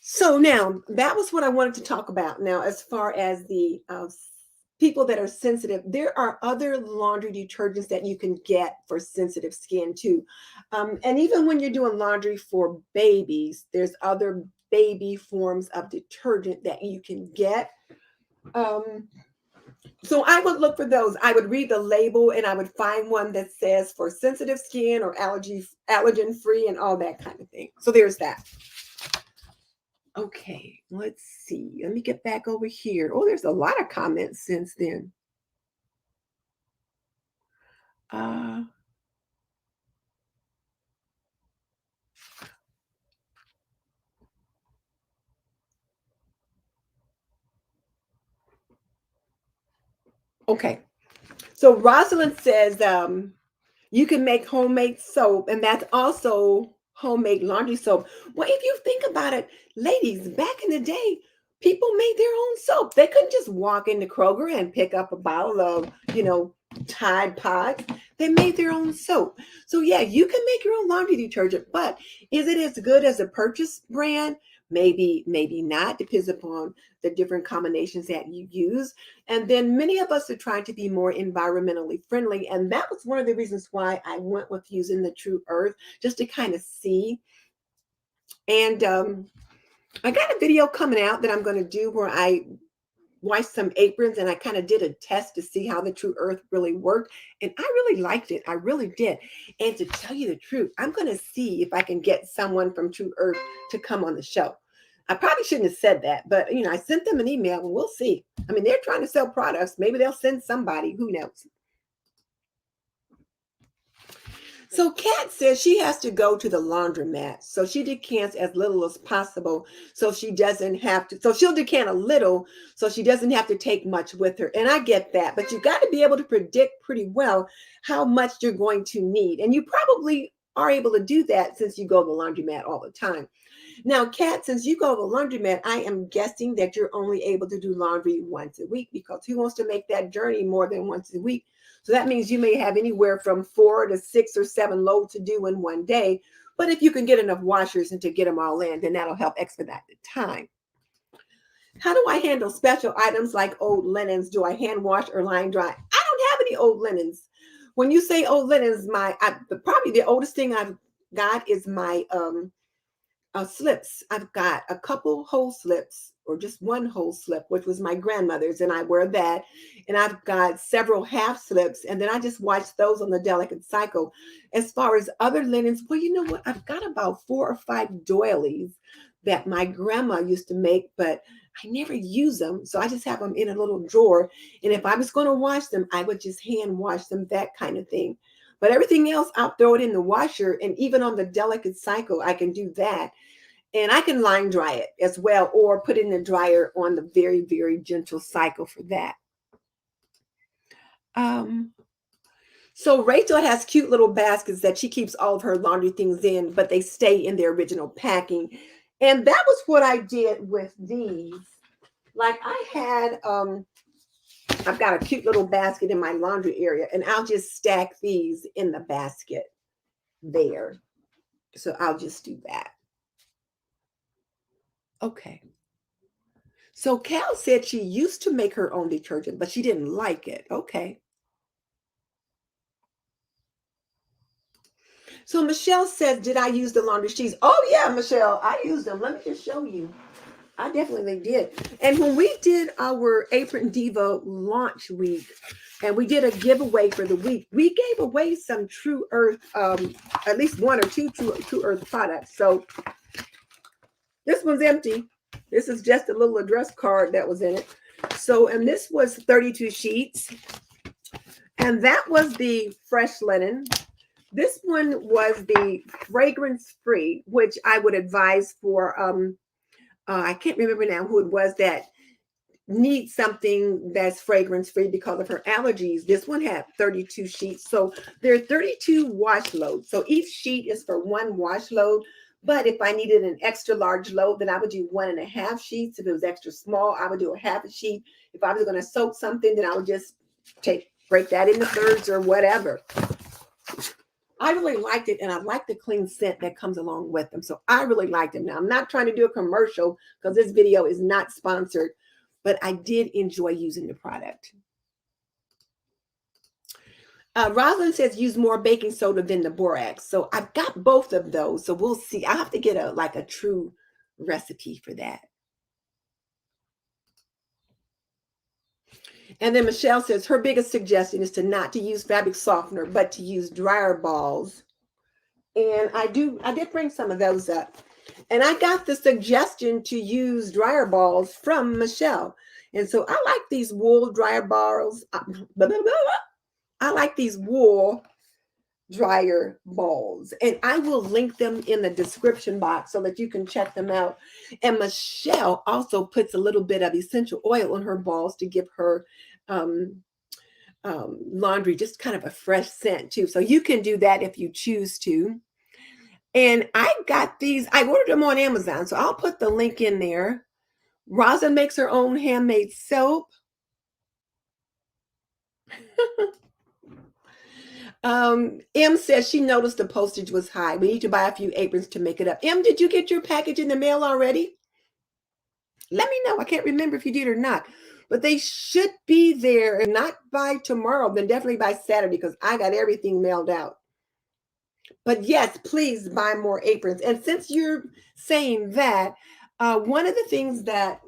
So now that was what I wanted to talk about. Now, as far as the people that are sensitive, there are other laundry detergents that you can get for sensitive skin too. And even when you're doing laundry for babies, there's other baby forms of detergent that you can get. So I would look for those. I would read the label and I would find one that says for sensitive skin or allergen free and all that kind of thing. So there's that. Okay, let's see. Let me get back over here. Oh, there's a lot of comments since then. Okay. So Rosalyn says you can make homemade soap, and that's also homemade laundry soap. Well, if you think about it, ladies, back in the day, people made their own soap. They couldn't just walk into Kroger and pick up a bottle of, Tide Pods. They made their own soap. So yeah, you can make your own laundry detergent, but is it as good as a purchase brand? Maybe, maybe not. Depends upon the different combinations that you use. And then many of us are trying to be more environmentally friendly. And that was one of the reasons why I went with using the True Earth, just to kind of see. And I got a video coming out that I'm going to do where I washed some aprons and I kind of did a test to see how the True Earth really worked. And I really liked it. I really did. And to tell you the truth, I'm going to see if I can get someone from True Earth to come on the show. I probably shouldn't have said that, but I sent them an email and we'll see. I mean, they're trying to sell products. Maybe they'll send somebody, who knows? So Kat says she has to go to the laundromat. So she decants as little as possible. So she doesn't have to. So she'll decant a little so she doesn't have to take much with her. And I get that. But you got to be able to predict pretty well how much you're going to need. And you probably are able to do that since you go to the laundromat all the time. Now, Kat, since you go to the laundromat, I am guessing that you're only able to do laundry once a week because who wants to make that journey more than once a week? So that means you may have anywhere from 4 to 6 or 7 loads to do in one day. But if you can get enough washers and to get them all in, then that'll help expedite the time. How do I handle special items like old linens? Do I hand wash or line dry? I don't have any old linens. When you say old linens, probably the oldest thing I've got is my slips. I've got a couple whole slips or just one whole slip, which was my grandmother's, and I wear that. And I've got several half slips, and then I just wash those on the delicate cycle. As far as other linens, well, you know what? I've got about 4 or 5 doilies that my grandma used to make, but I never use them. So I just have them in a little drawer. And if I was going to wash them, I would just hand wash them, that kind of thing. But everything else, I'll throw it in the washer. And even on the delicate cycle, I can do that. And I can line dry it as well, or put it in the dryer on the very, very gentle cycle for that. So Rachel has cute little baskets that she keeps all of her laundry things in, but they stay in their original packing. And that was what I did with these. Like I had, I've got a cute little basket in my laundry area, and I'll just stack these in the basket there. So I'll just do that. Okay. So Cal said she used to make her own detergent, but she didn't like it. Okay. So Michelle says, did I use the laundry sheets? Oh yeah, Michelle, I used them. Let me just show you. I definitely did. And when we did our Apron Diva launch week, and we did a giveaway for the week, we gave away some True Earth, at least one or two True Earth products. So this one's empty. This is just a little address card that was in it. So, and this was 32 sheets. And that was the fresh linen. This one was the fragrance free, which I would advise for, I can't remember now who it was that needs something that's fragrance free because of her allergies. This one had 32 sheets. So there are 32 wash loads. So each sheet is for one wash load. But if I needed an extra large load, then I would do 1.5 sheets. If it was extra small, I would do a half a sheet. If I was going to soak something, then I would just break that into thirds or whatever. I really liked it, and I like the clean scent that comes along with them. So I really liked them. Now, I'm not trying to do a commercial because this video is not sponsored, but I did enjoy using the product. Rosalyn says use more baking soda than the borax. So I've got both of those. So we'll see. I have to get a true recipe for that. And then Michelle says her biggest suggestion is not to use fabric softener, but to use dryer balls. And I did bring some of those up. And I got the suggestion to use dryer balls from Michelle. And so I like these wool dryer balls. I like these wool dryer balls. And I will link them in the description box so that you can check them out. And Michelle also puts a little bit of essential oil on her balls to give her laundry just kind of a fresh scent too. So you can do that if you choose to. And I got these, I ordered them on Amazon, so I'll put the link in there. Rosa makes her own handmade soap. M says she noticed the postage was high. We need to buy a few aprons to make it up. M, did you get your package in the mail already? Let me know. I can't remember if you did or not. But they should be there. If not by tomorrow, then definitely by Saturday, because I got everything mailed out. But yes, please buy more aprons. And since you're saying that, one of the things that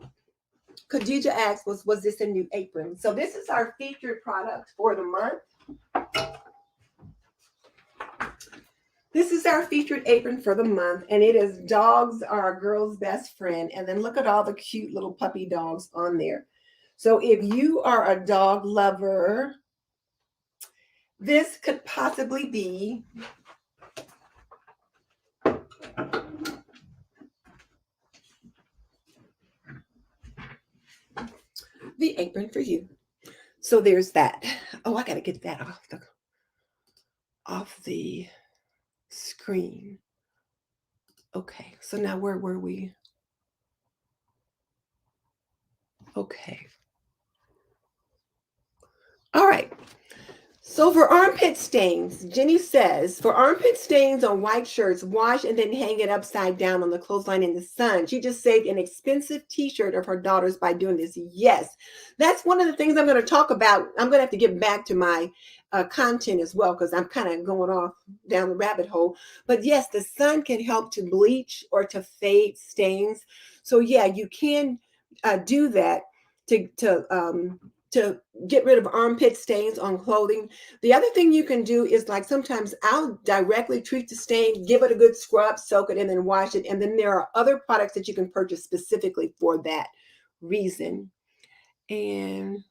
Khadija asked was this a new apron? So this is our featured product for the month. This is our featured apron for the month, and it is dogs are a girl's best friend. And then look at all the cute little puppy dogs on there. So if you are a dog lover, this could possibly be the apron for you. So there's that. Oh, I got to get that off the screen. Okay, so now where were we? Okay. All right. So for armpit stains, Jenny says, for armpit stains on white shirts, wash and then hang it upside down on the clothesline in the sun. She just saved an expensive t-shirt of her daughter's by doing this. Yes, that's one of the things I'm going to talk about. I'm going to have to get back to my content as well, because I'm kind of going off down the rabbit hole. But yes, the sun can help to bleach or to fade stains. So yeah, you can do that to get rid of armpit stains on clothing. The other thing you can do is, like, sometimes I'll directly treat the stain, give it a good scrub, soak it, and then wash it. And then there are other products that you can purchase specifically for that reason. And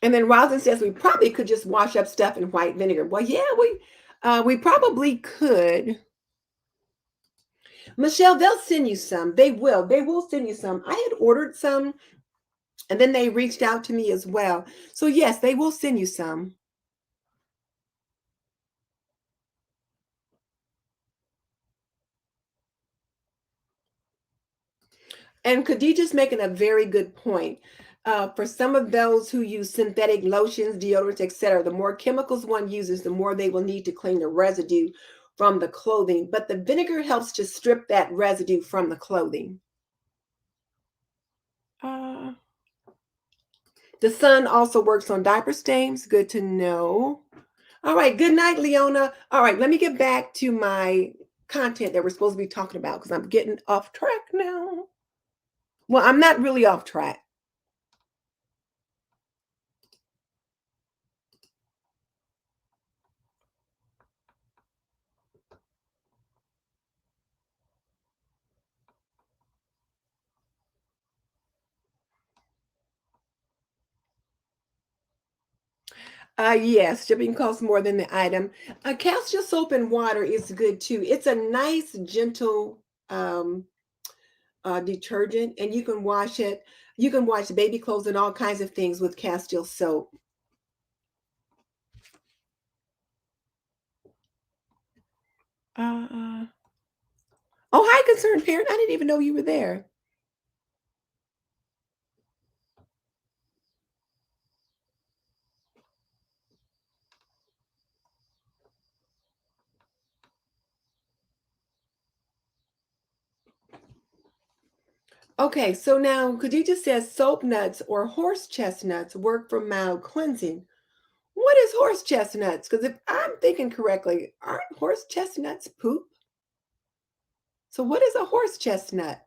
then Rosin says we probably could just wash up stuff in white vinegar. Well, yeah, we probably could. Michelle, they'll send you some. They will send you some. I had ordered some, and then they reached out to me as well. So yes, they will send you some. And Khadijah's making a very good point. For some of those who use synthetic lotions, deodorants, etc., the more chemicals one uses, the more they will need to clean the residue from the clothing, but the vinegar helps to strip that residue from the clothing. The sun also works on diaper stains. Good to know. All right. Good night, Leona. All right. Let me get back to my content that we're supposed to be talking about because I'm getting off track now. Well, I'm not really off track. Yes, shipping costs more than the item. Castor soap and water is good too. It's a nice, gentle detergent, and you can wash it. You can wash baby clothes and all kinds of things with Castile soap. Oh, hi, concerned parent. I didn't even know you were there. Okay, so now Khadija says soap nuts or horse chestnuts work for mild cleansing. What is horse chestnuts? Because if I'm thinking correctly, aren't horse chestnuts poop? So what is a horse chestnut?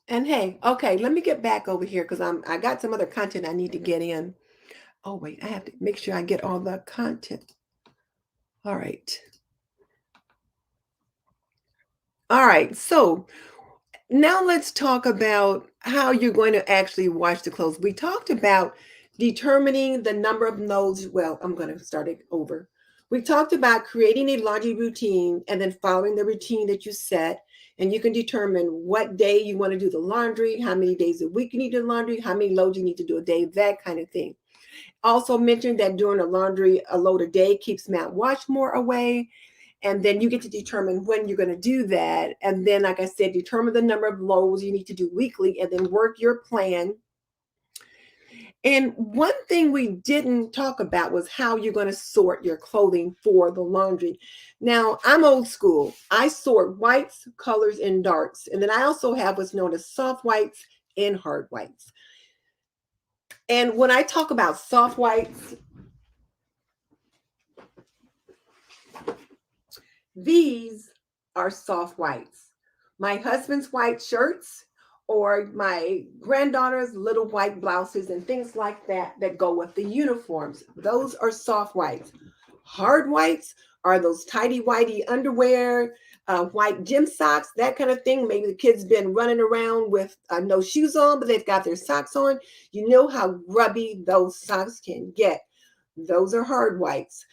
And hey, okay, let me get back over here because I got some other content I need to get in. Oh wait, I have to make sure I get all the content. All right. All right. So now let's talk about how you're going to actually wash the clothes. We talked about determining the number of loads. Well, I'm going to start it over. We talked about creating a laundry routine and then following the routine that you set. And you can determine what day you want to do the laundry, how many days a week you need to do laundry, how many loads you need to do a day, that kind of thing. Also mentioned that doing a laundry a load a day keeps mouthwash more away. And then you get to determine when you're going to do that. And then, like I said, determine the number of loads you need to do weekly and then work your plan. And one thing we didn't talk about was how you're going to sort your clothing for the laundry. Now, I'm old school. I sort whites, colors, and darks. And then I also have what's known as soft whites and hard whites. And when I talk about soft whites, these are soft whites. My husband's white shirts or my granddaughter's little white blouses and things like that that go with the uniforms. Those are soft whites. Hard whites are those tidy whitey underwear, white gym socks, that kind of thing. Maybe the kid's been running around with no shoes on, but they've got their socks on. You know how grubby those socks can get. Those are hard whites.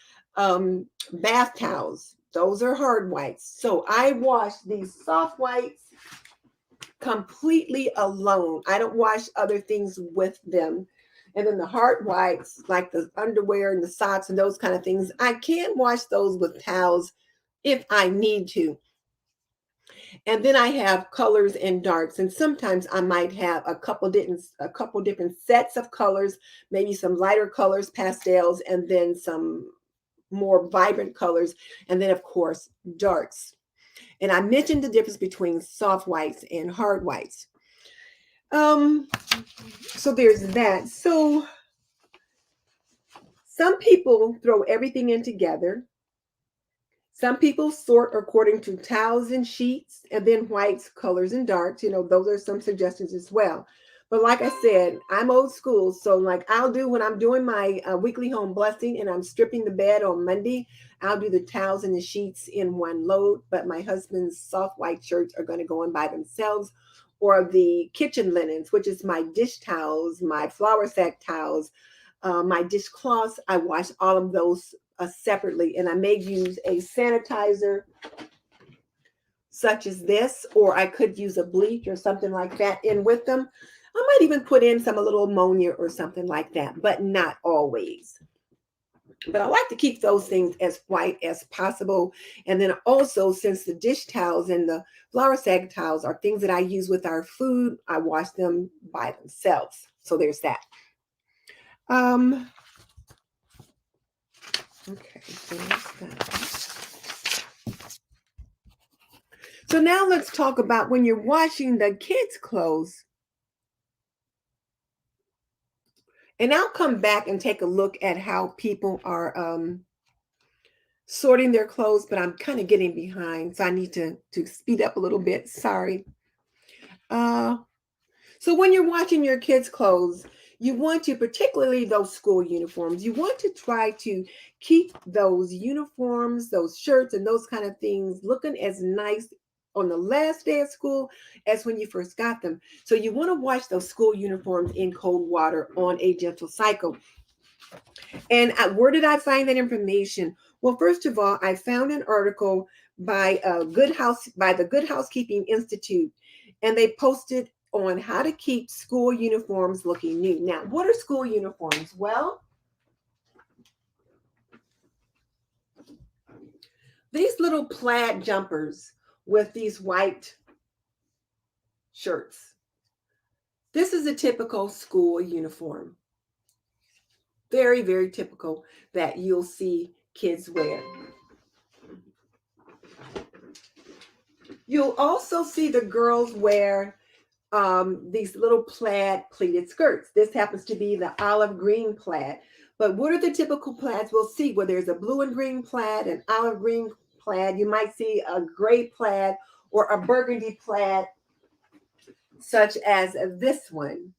Bath towels, those are hard whites. So I wash these soft whites completely alone. I don't wash other things with them. And then the hard whites, like the underwear and the socks and those kind of things, I can wash those with towels if I need to. And then I have colors and darks, and sometimes I might have a couple different sets of colors, maybe some lighter colors, pastels, and then some more vibrant colors, and then of course darks. And I mentioned the difference between soft whites and hard whites. So there's that. So some people throw everything in together. Some people sort according to towels and sheets, and then whites, colors, and darks. You know, those are some suggestions as well. But like I said, I'm old school. So like I'll do when I'm doing my weekly home blessing and I'm stripping the bed on Monday, I'll do the towels and the sheets in one load. But my husband's soft white shirts are going to go in by themselves, or the kitchen linens, which is my dish towels, my flour sack towels, my dishcloths. I wash all of those separately, and I may use a sanitizer such as this, or I could use a bleach or something like that in with them. I might even put in some a little ammonia or something like that, but not always. But I like to keep those things as white as possible. And then also, since the dish towels and the flour sack towels are things that I use with our food, I wash them by themselves. So there's that. Okay, so that's that. So now let's talk about when you're washing the kids' clothes. And I'll come back and take a look at how people are sorting their clothes, but I'm kind of getting behind, so I need to speed up a little bit. Sorry. Uh, so when you're washing your kids' clothes, you want to, particularly those school uniforms, you want to try to keep those uniforms, those shirts, and those kind of things looking as nice on the last day of school as when you first got them. So you want to wash those school uniforms in cold water on a gentle cycle. And where did I find that information? Well, first of all, I found an article by the Good Housekeeping Institute, and they posted on how to keep school uniforms looking new. Now, what are school uniforms? Well, these little plaid jumpers with these white shirts. This is a typical school uniform. Very, very typical that you'll see kids wear. You'll also see the girls wear these little plaid pleated skirts. This happens to be the olive green plaid. But what are the typical plaids we'll see? Well, there's a blue and green plaid, an olive green plaid. You might see a gray plaid or a burgundy plaid, such as this one.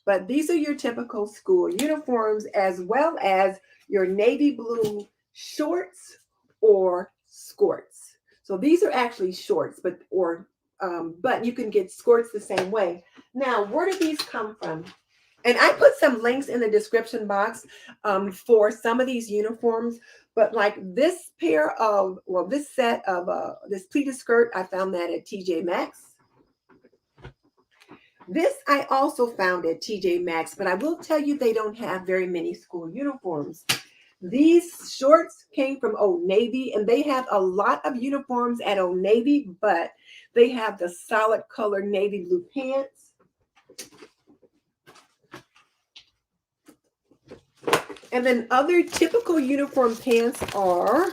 But these are your typical school uniforms, as well as your navy blue shorts or skirts. So these are actually shorts, but you can get skirts the same way. Now, where do these come from? And I put some links in the description box for some of these uniforms. But like this this set of this pleated skirt, I found that at TJ Maxx. This I also found at TJ Maxx, but I will tell you they don't have very many school uniforms. These shorts came from Old Navy, and they have a lot of uniforms at Old Navy, but they have the solid color navy blue pants. And then other typical uniform pants are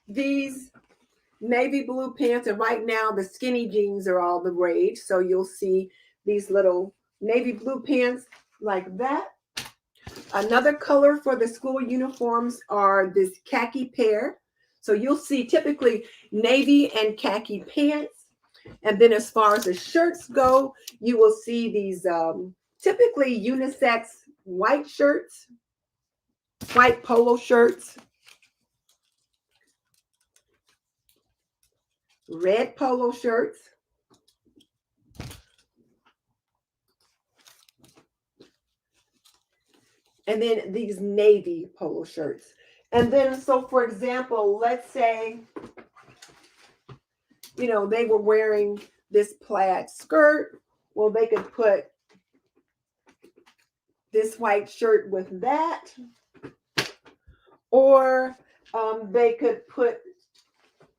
these navy blue pants. And right now the skinny jeans are all the rage. So you'll see these little navy blue pants like that. Another color for the school uniforms are this khaki pair. So you'll see typically navy and khaki pants. And then as far as the shirts go, you will see these typically unisex white shirts, white polo shirts, red polo shirts, and then these navy polo shirts. And then, so for example, let's say, they were wearing this plaid skirt. Well, they could put this white shirt with that, or they could put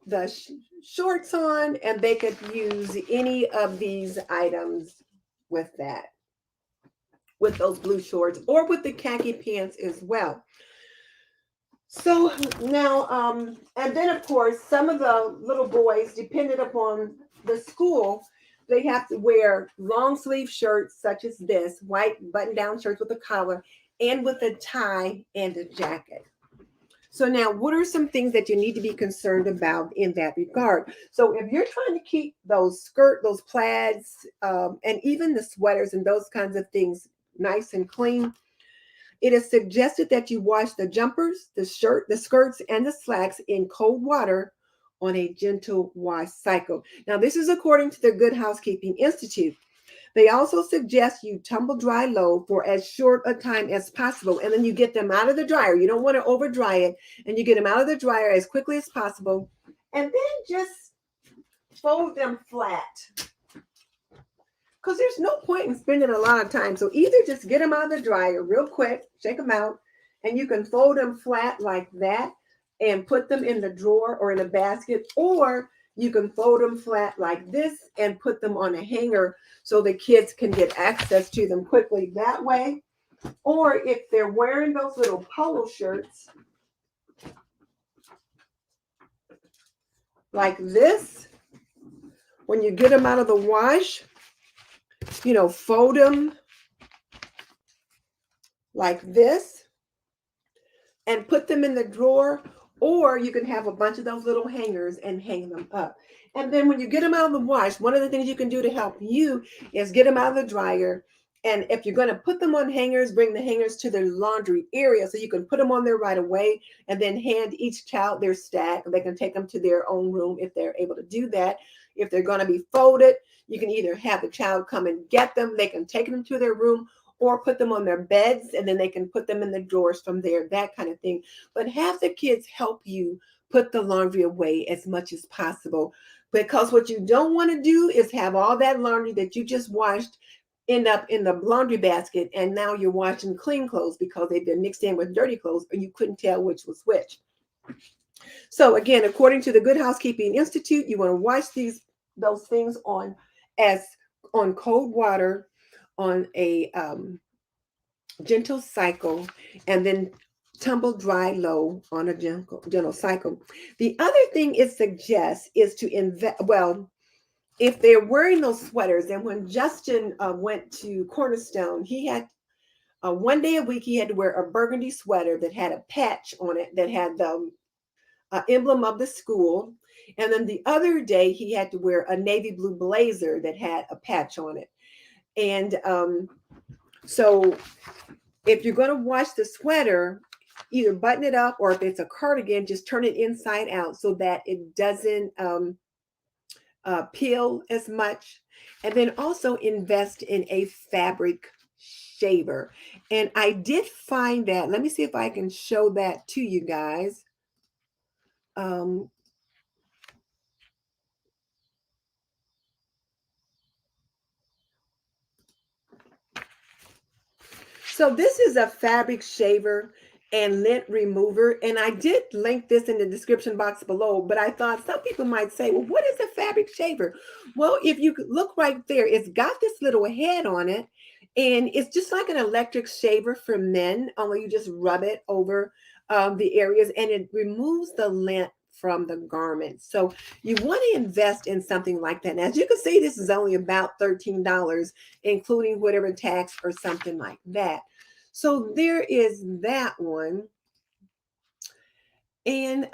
the shorts on, and they could use any of these items with that, with those blue shorts, or with the khaki pants as well. So now, and then of course, some of the little boys, depending upon the school, they have to wear long sleeve shirts such as this, white button down shirts with a collar and with a tie and a jacket. So now, what are some things that you need to be concerned about in that regard? So if you're trying to keep those plaids, and even the sweaters and those kinds of things nice and clean, it is suggested that you wash the jumpers, the skirts, and the slacks in cold water on a gentle wash cycle. Now, this is according to the Good Housekeeping Institute. They also suggest you tumble dry low for as short a time as possible, and then you get them out of the dryer. You don't want to over dry it, and you get them out of the dryer as quickly as possible, and then just fold them flat. Because there's no point in spending a lot of time. So either just get them out of the dryer real quick, shake them out, and you can fold them flat like that and put them in the drawer or in a basket, or you can fold them flat like this and put them on a hanger so the kids can get access to them quickly that way. Or if they're wearing those little polo shirts like this, when you get them out of the wash, fold them like this and put them in the drawer. Or you can have a bunch of those little hangers and hang them up. And then when you get them out of the wash, one of the things you can do to help you is get them out of the dryer. And if you're going to put them on hangers, bring the hangers to the laundry area so you can put them on there right away and then hand each child their stack. They can take them to their own room if they're able to do that. If they're going to be folded, you can either have the child come and get them. They can take them to their room or put them on their beds and then they can put them in the drawers from there, that kind of thing. But have the kids help you put the laundry away as much as possible, because what you don't want to do is have all that laundry that you just washed end up in the laundry basket, and now you're washing clean clothes because they've been mixed in with dirty clothes, or you couldn't tell which was which. So again, according to the Good Housekeeping Institute, you want to wash those things on cold water on a gentle cycle, and then tumble dry low on a gentle cycle. The other thing it suggests is to invest. Well, if they're wearing those sweaters, and when Justin went to Cornerstone, he had one day a week he had to wear a burgundy sweater that had a patch on it that had the emblem of the school, and then the other day he had to wear a navy blue blazer that had a patch on it. And so if you're going to wash the sweater, either button it up, or if it's a cardigan, just turn it inside out so that it doesn't peel as much. And then also invest in a fabric shaver. And I did find that. Let me see if I can show that to you guys. So this is a fabric shaver and lint remover. And I did link this in the description box below, but I thought some people might say, well, what is a fabric shaver? Well, if you look right there, it's got this little head on it, and it's just like an electric shaver for men, only you just rub it over the areas and it removes the lint from the garment. So you want to invest in something like that. Now, as you can see, this is only about $13, including whatever tax or something like that. So there is that one. And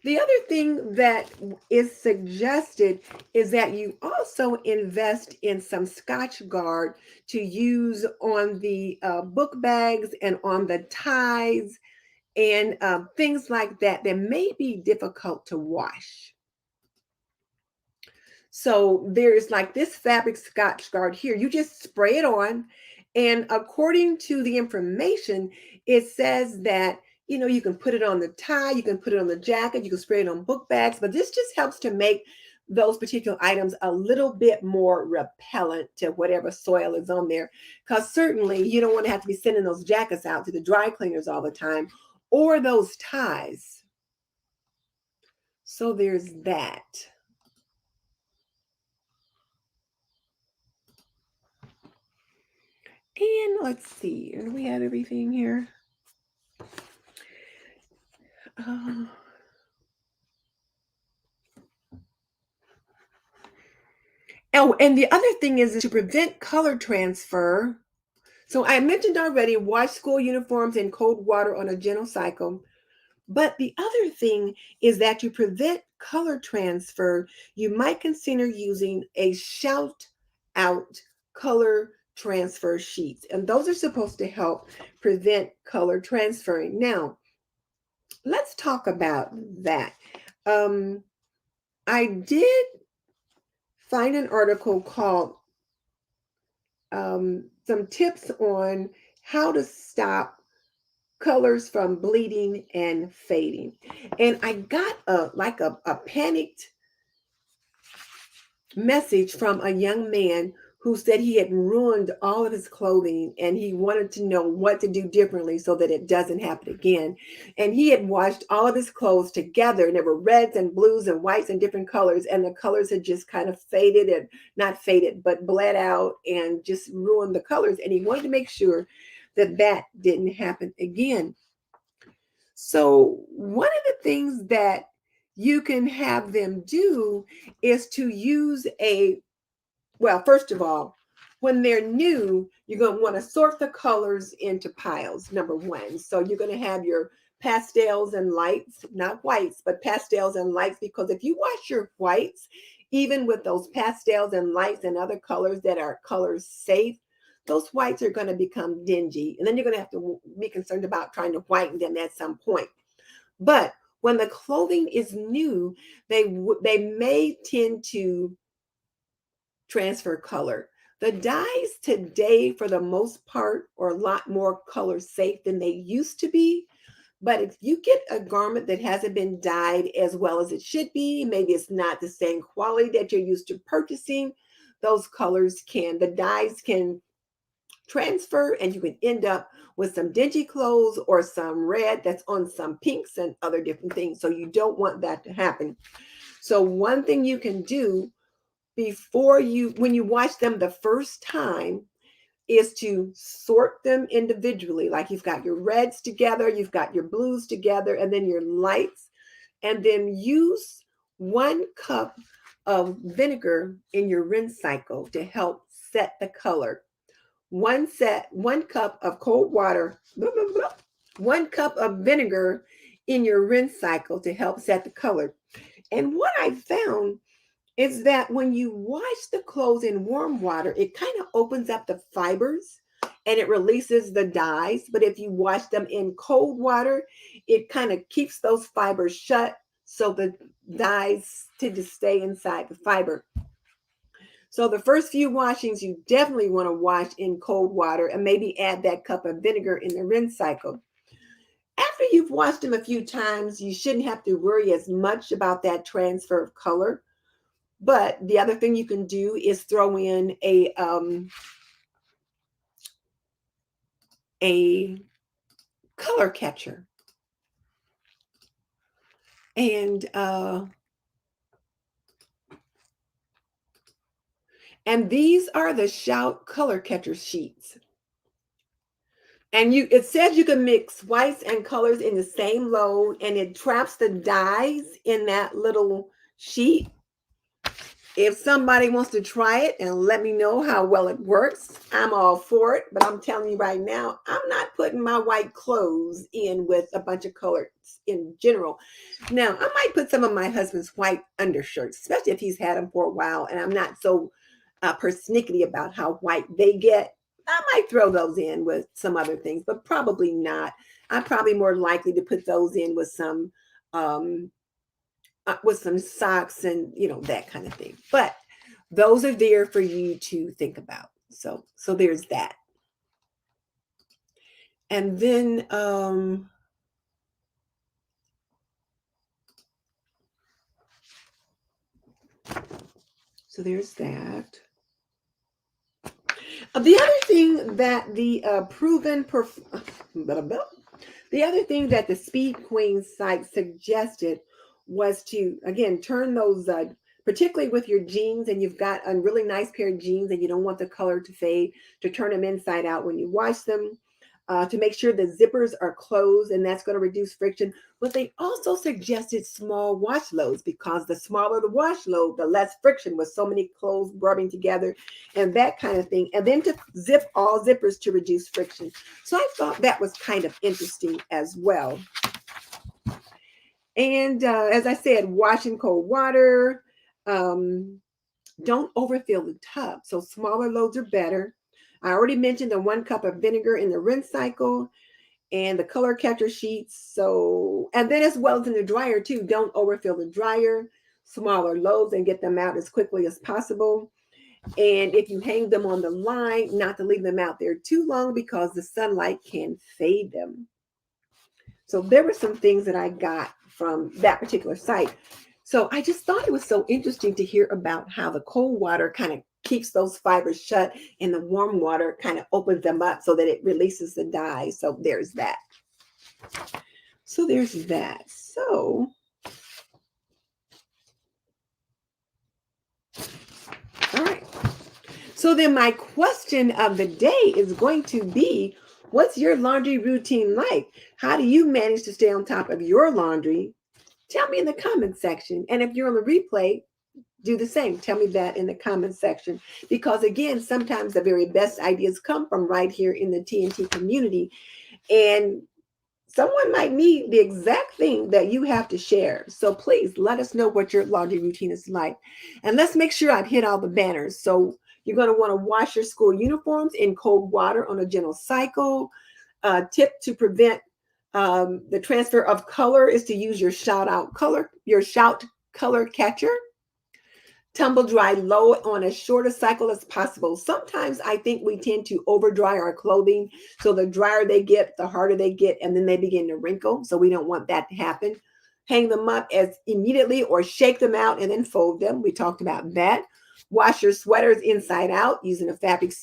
the other thing that is suggested is that you also invest in some Scotch Guard to use on the book bags and on the ties and things like that that may be difficult to wash. So there's like this fabric Scotch Guard here. You just spray it on. And according to the information, it says that, you can put it on the tie, you can put it on the jacket, you can spray it on book bags, but this just helps to make those particular items a little bit more repellent to whatever soil is on there. Because certainly you don't want to have to be sending those jackets out to the dry cleaners all the time, or those ties. So there's that. And let's see, do we have everything here? Oh, and the other thing is to prevent color transfer. So I mentioned already, wash school uniforms in cold water on a gentle cycle. But the other thing is that to prevent color transfer, you might consider using a shout out color transfer sheets. And those are supposed to help prevent color transferring. Now, let's talk about that. I did find an article called some tips on how to stop colors from bleeding and fading. And I got a panicked message from a young man who said he had ruined all of his clothing and he wanted to know what to do differently so that it doesn't happen again. And he had washed all of his clothes together, and there were reds and blues and whites and different colors, and the colors had just kind of faded, and not faded, but bled out and just ruined the colors. And he wanted to make sure that that didn't happen again. So one of the things that you can have them do is to use well, first of all, when they're new, you're going to want to sort the colors into piles, number one. So you're going to have your pastels and lights, not whites, but pastels and lights, because if you wash your whites, even with those pastels and lights and other colors that are colors safe, those whites are going to become dingy. And then you're going to have to be concerned about trying to whiten them at some point. But when the clothing is new, they may tend to transfer color. The dyes today, for the most part, are a lot more color safe than they used to be. But if you get a garment that hasn't been dyed as well as it should be, maybe it's not the same quality that you're used to purchasing, the dyes can transfer, and you can end up with some dingy clothes or some red that's on some pinks and other different things. So you don't want that to happen. So one thing you can do when you wash them the first time, is to sort them individually. Like you've got your reds together, you've got your blues together, and then your lights, and then use 1 cup of vinegar in your rinse cycle to help set the color. 1 cup of cold water, 1 cup of vinegar in your rinse cycle to help set the color. And what I found is that when you wash the clothes in warm water, it kind of opens up the fibers and it releases the dyes. But if you wash them in cold water, it kind of keeps those fibers shut, so the dyes tend to stay inside the fiber. So the first few washings, you definitely want to wash in cold water and maybe add that cup of vinegar in the rinse cycle. After you've washed them a few times, you shouldn't have to worry as much about that transfer of color. But the other thing you can do is throw in a color catcher. And these are the Shout color catcher sheets. And it says you can mix whites and colors in the same load, and it traps the dyes in that little sheet. If somebody wants to try it and let me know how well it works, I'm all for it. But I'm telling you right now, I'm not putting my white clothes in with a bunch of colors in general. Now, I might put some of my husband's white undershirts, especially if he's had them for a while, and I'm not so persnickety about how white they get. I might throw those in with some other things, but probably not. I'm probably more likely to put those in with some socks and that kind of thing. But those are there for you to think about. So there's that. And then so there's that. The other thing that the Speed Queen site suggested was to, again, turn those, particularly with your jeans, and you've got a really nice pair of jeans and you don't want the color to fade, to turn them inside out when you wash them, to make sure the zippers are closed, and that's going to reduce friction. But they also suggested small wash loads, because the smaller the wash load, the less friction with so many clothes rubbing together and that kind of thing. And then to zip all zippers to reduce friction. So I thought that was kind of interesting as well. And as I said, wash in cold water. Don't overfill the tub. So smaller loads are better. I already mentioned the 1 cup of vinegar in the rinse cycle and the color catcher sheets. So, and then as well as in the dryer too, don't overfill the dryer, smaller loads, and get them out as quickly as possible. And if you hang them on the line, not to leave them out there too long, because the sunlight can fade them. So there were some things that I got from that particular site. So I just thought it was so interesting to hear about how the cold water kind of keeps those fibers shut, and the warm water kind of opens them up so that it releases the dye. So there's that. So all right. So then my question of the day is going to be, what's your laundry routine like? How do you manage to stay on top of your laundry? Tell me in the comment section. And if you're on the replay, do the same. Tell me that in the comment section. Because again, sometimes the very best ideas come from right here in the TNT community. And someone might need the exact thing that you have to share. So please let us know what your laundry routine is like. And let's make sure I've hit all the banners. So you're going to want to wash your school uniforms in cold water on a gentle cycle. Tip to prevent the transfer of color is to use your shout color catcher. Tumble dry low on as short a cycle as possible. Sometimes I think we tend to over dry our clothing. So the drier they get, the harder they get, and then they begin to wrinkle. So we don't want that to happen. Hang them up as immediately or shake them out and then fold them. We talked about that. Wash your sweaters inside out using a fabric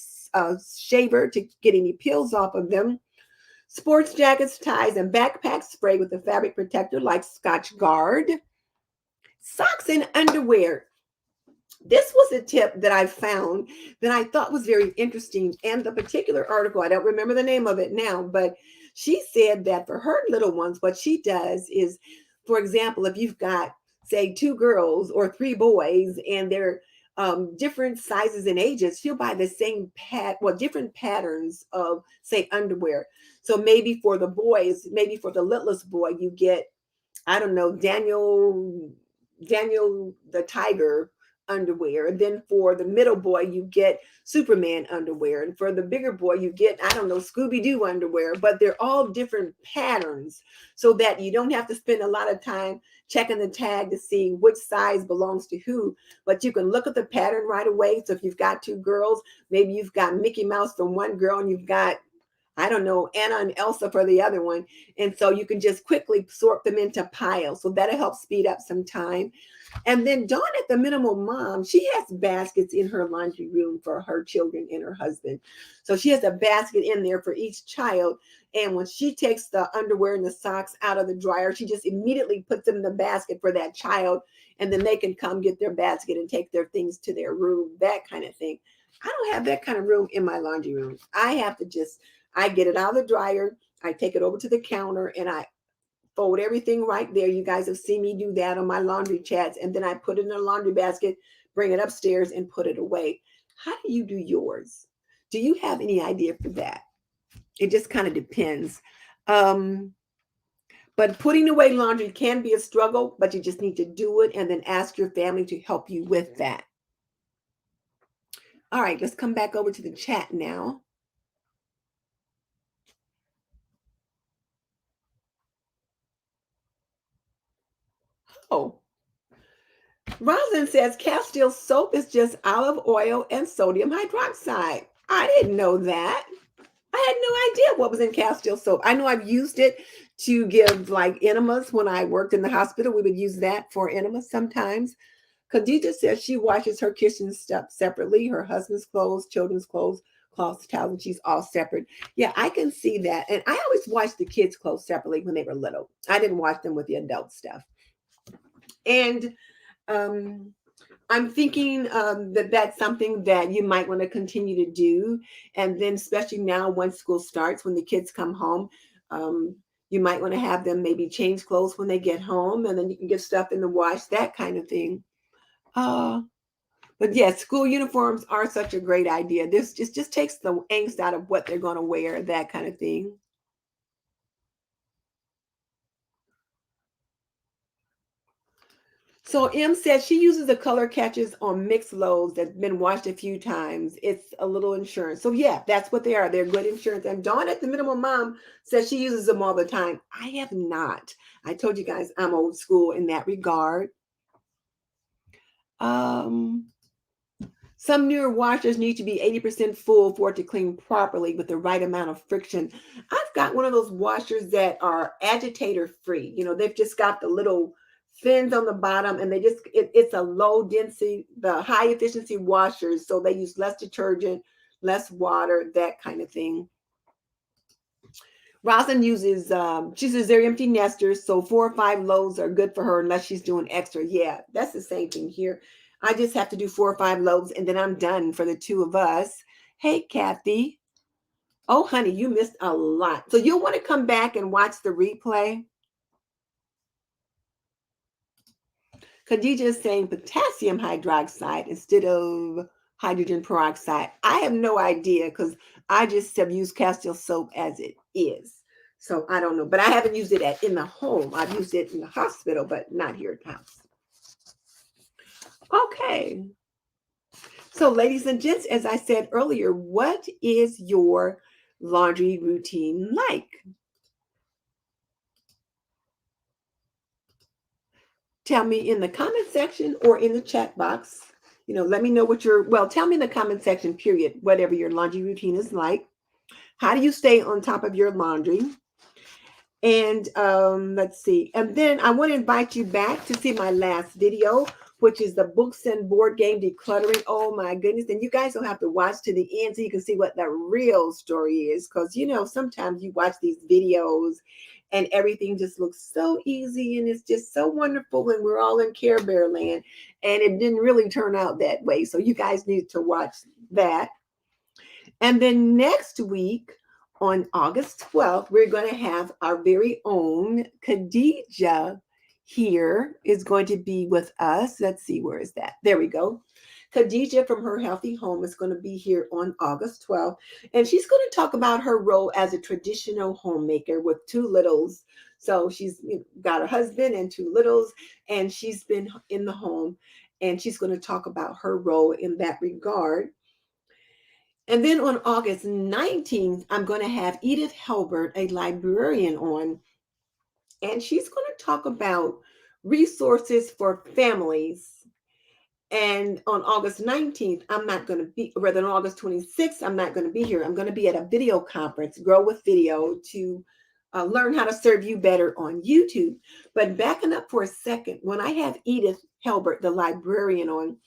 shaver to get any peels off of them. Sports jackets, ties, and backpacks spray with a fabric protector like Scotch Guard. Socks and underwear. This was a tip that I found that I thought was very interesting. And the particular article, I don't remember the name of it now, but she said that for her little ones, what she does is, for example, if you've got, say, 2 girls or 3 boys and they're different sizes and ages, she'll buy the same different patterns of, say, underwear. So maybe for the boys, maybe for the littlest boy, you get, I don't know, Daniel the Tiger underwear. And then for the middle boy, you get Superman underwear. And for the bigger boy, you get, I don't know, Scooby-Doo underwear. But they're all different patterns so that you don't have to spend a lot of time checking the tag to see which size belongs to who. But you can look at the pattern right away. So if you've got 2 girls, maybe you've got Mickey Mouse from one girl and you've got, I don't know, Anna and Elsa for the other one. And so you can just quickly sort them into piles. So that'll help speed up some time. And then Dawn at the Minimal Mom, she has baskets in her laundry room for her children and her husband. So she has a basket in there for each child. And when she takes the underwear and the socks out of the dryer, she just immediately puts them in the basket for that child. And then they can come get their basket and take their things to their room, that kind of thing. I don't have that kind of room in my laundry room. I get it out of the dryer. I take it over to the counter and I fold everything right there. You guys have seen me do that on my laundry chats. And then I put it in a laundry basket, bring it upstairs and put it away. How do you do yours? Do you have any idea for that? It just kind of depends. But putting away laundry can be a struggle, but you just need to do it and then ask your family to help you with that. All right, let's come back over to the chat now. Oh, Rosalyn says Castile soap is just olive oil and sodium hydroxide. I didn't know that. I had no idea what was in Castile soap. I know I've used it to give like enemas when I worked in the hospital. We would use that for enemas sometimes. Khadija says she washes her kitchen stuff separately, her husband's clothes, children's clothes, cloths, towels, and she's all separate. Yeah, I can see that. And I always washed the kids' clothes separately when they were little. I didn't wash them with the adult stuff. And I'm thinking that that's something that you might want to continue to do. And then especially now once school starts, when the kids come home, you might want to have them maybe change clothes when they get home, and then you can get stuff in the wash, that kind of thing. But yes, school uniforms are such a great idea. This just takes the angst out of what they're going to wear, that kind of thing. So M says she uses the color catchers on mixed loads that's been washed a few times. It's a little insurance. So yeah, that's what they are. They're good insurance. And Dawn at the Minimal Mom says she uses them all the time. I have not. I told you guys I'm old school in that regard. Some newer washers need to be 80% full for it to clean properly with the right amount of friction. I've got one of those washers that are agitator free. You know, they've just got the little fins on the bottom, and it's a low density, the high efficiency washers. So they use less detergent, less water, that kind of thing. Rosalyn uses, she says they're empty nesters, so 4 or 5 loads are good for her unless she's doing extra. Yeah, that's the same thing here. I just have to do 4 or 5 loads, and then I'm done for the 2 of us. Hey, Kathy. Oh, honey, you missed a lot. So you'll want to come back and watch the replay. Khadija is saying potassium hydroxide instead of hydrogen peroxide. I have no idea because I just have used Castile soap as it is. So I don't know. But I haven't used it in the home. I've used it in the hospital, but not here at the house. Okay. So ladies and gents, as I said earlier, what is your laundry routine like? Tell me in the comment section or in the chat box. Let me know tell me in the comment section, period, whatever your laundry routine is like. How do you stay on top of your laundry? And let's see. And then I want to invite you back to see my last video, which is the books and board game decluttering. Oh my goodness. And you guys don't have to watch to the end so you can see what the real story is. Because, sometimes you watch these videos and everything just looks so easy and it's just so wonderful. And we're all in Care Bear land. And it didn't really turn out that way. So you guys need to watch that. And then next week, on August 12th, we're going to have our very own Khadija here is going to be with us. Let's see, where is that? There we go. Khadija from Her Healthy Home is going to be here on August 12th. And she's going to talk about her role as a traditional homemaker with 2 littles. So she's got a husband and 2 littles, and she's been in the home. And she's going to talk about her role in that regard. And then on August 19th, I'm going to have Edith Helbert, a librarian, on. And she's going to talk about resources for families. And on August 19th, I'm not going to be, rather on August 26th, I'm not going to be here. I'm going to be at a video conference, Grow with Video, to learn how to serve you better on YouTube. But backing up for a second, when I have Edith Helbert, the librarian, on,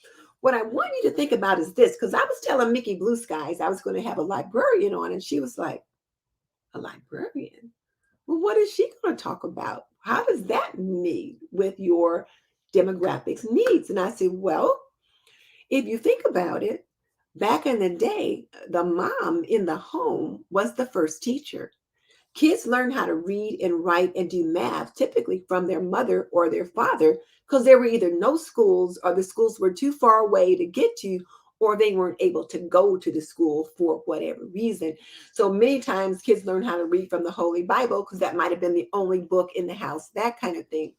what I want you to think about is this, because I was telling Mickey Blue Skies I was going to have a librarian on, and she was like, a librarian? Well, what is she going to talk about? How does that meet with your demographics needs? And I said, well, if you think about it, back in the day, the mom in the home was the first teacher. Kids learn how to read and write and do math typically from their mother or their father, because there were either no schools or the schools were too far away to get to, or they weren't able to go to the school for whatever reason. So many times kids learn how to read from the Holy Bible because that might have been the only book in the house, that kind of thing.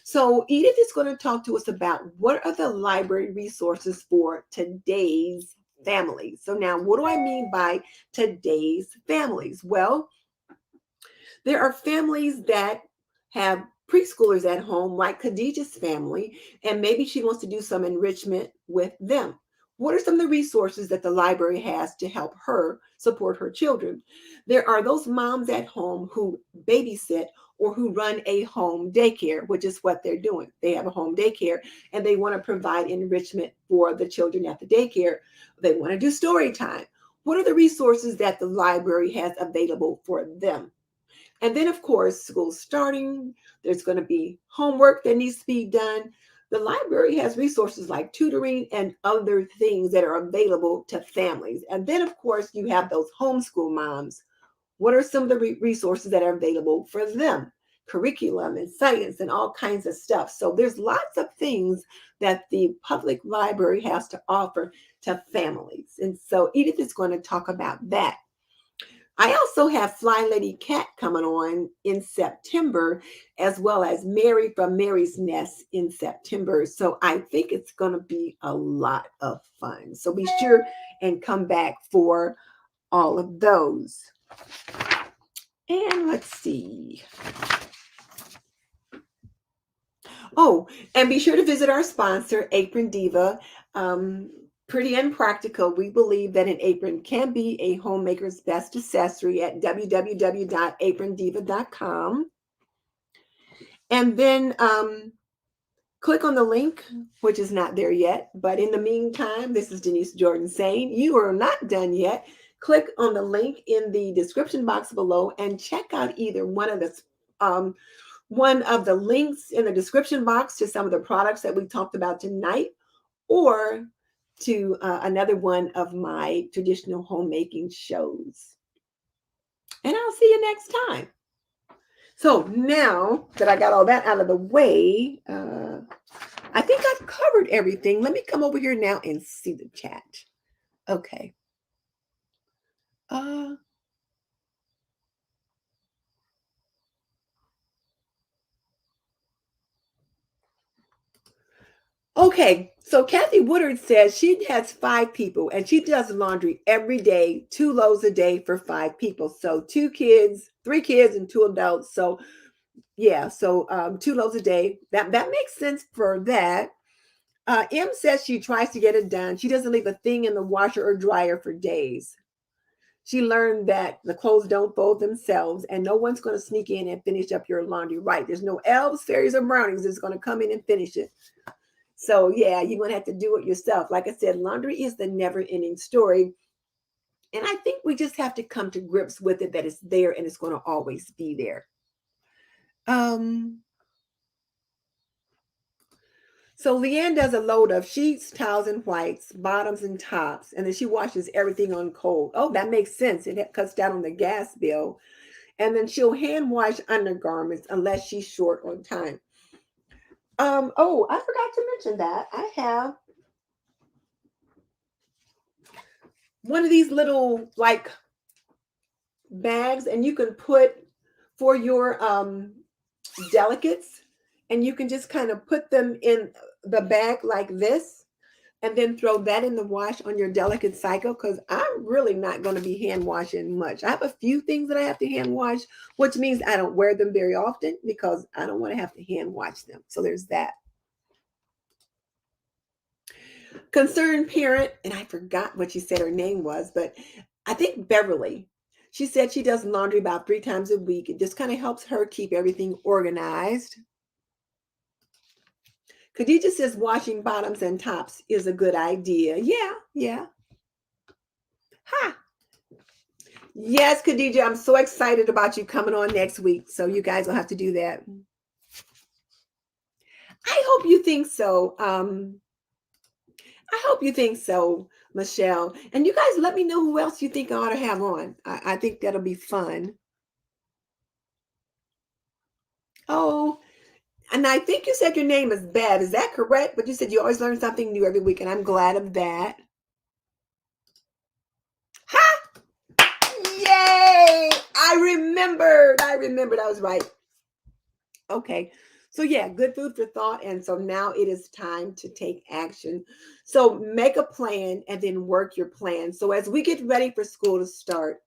So Edith is going to talk to us about what are the library resources for today's families. So now, what do I mean by today's families? Well, there are families that have preschoolers at home, like Khadijah's family, and maybe she wants to do some enrichment with them. What are some of the resources that the library has to help her support her children? There are those moms at home who babysit or who run a home daycare, which is what they're doing. They have a home daycare and they want to provide enrichment for the children at the daycare. They want to do story time. What are the resources that the library has available for them? And then, of course, school's starting. There's going to be homework that needs to be done. The library has resources like tutoring and other things that are available to families. And then, of course, you have those homeschool moms. What are some of the resources that are available for them? Curriculum and science and all kinds of stuff. So there's lots of things that the public library has to offer to families. And so Edith is going to talk about that. I also have Fly Lady Cat coming on in September, as well as Mary from Mary's Nest in September. So I think it's going to be a lot of fun. So be sure and come back for all of those. And let's see. Oh, and be sure to visit our sponsor, Apron Diva. Pretty and practical. We believe that an apron can be a homemaker's best accessory at www.aprondiva.com. And then Click on the link, which is not there yet. But in the meantime, this is Denise Jordan saying you are not done yet. Click on the link in the description box below and check out either one of the links in the description box to some of the products that we talked about tonight, or to another one of my traditional homemaking shows. And I'll see you next time. So now that I got all that out of the way, I think I've covered everything. Let me come over here now and see the chat. Okay. Okay, so Kathy Woodard says she has 5 people and she does laundry every day, 2 loads a day for 5 people. So 2 kids, 3 kids, and 2 adults. So yeah, so 2 loads a day. That makes sense for that. M says she tries to get it done. She doesn't leave a thing in the washer or dryer for days. She learned that the clothes don't fold themselves and no one's going to sneak in and finish up your laundry. Right. There's no elves, fairies, or brownies that's going to come in and finish it. So yeah, you're going to have to do it yourself. Like I said, laundry is the never ending story. And I think we just have to come to grips with it, that it's there and it's going to always be there. So Leanne does a load of sheets, towels, and whites, bottoms and tops, and then she washes everything on cold. Oh, that makes sense. It cuts down on the gas bill. And then she'll hand wash undergarments unless she's short on time. Oh, I forgot to mention that. I have one of these little like bags, and you can put for your delicates, and you can just kind of put them in the bag like this and then throw that in the wash on your delicate cycle, because I'm really not going to be hand washing much. I have a few things that I have to hand wash, which means I don't wear them very often because I don't want to have to hand wash them. So there's that. Concerned parent, and I forgot what she said her name was, but I think Beverly. She said she does laundry about 3 times a week. It just kind of helps her keep everything organized. Khadija says washing bottoms and tops is a good idea. Yeah. Ha! Yes, Khadija, I'm so excited about you coming on next week. So you guys will have to do that. I hope you think so. I hope you think so, Michelle. And you guys let me know who else you think I ought to have on. I think that'll be fun. Oh, and I think you said your name is Bev. Is that correct? But you said you always learn something new every week, and I'm glad of that. Ha! Yay! I remembered. I was right. Okay. So yeah, good food for thought. And so now it is time to take action. So make a plan and then work your plan. So as we get ready for school to start,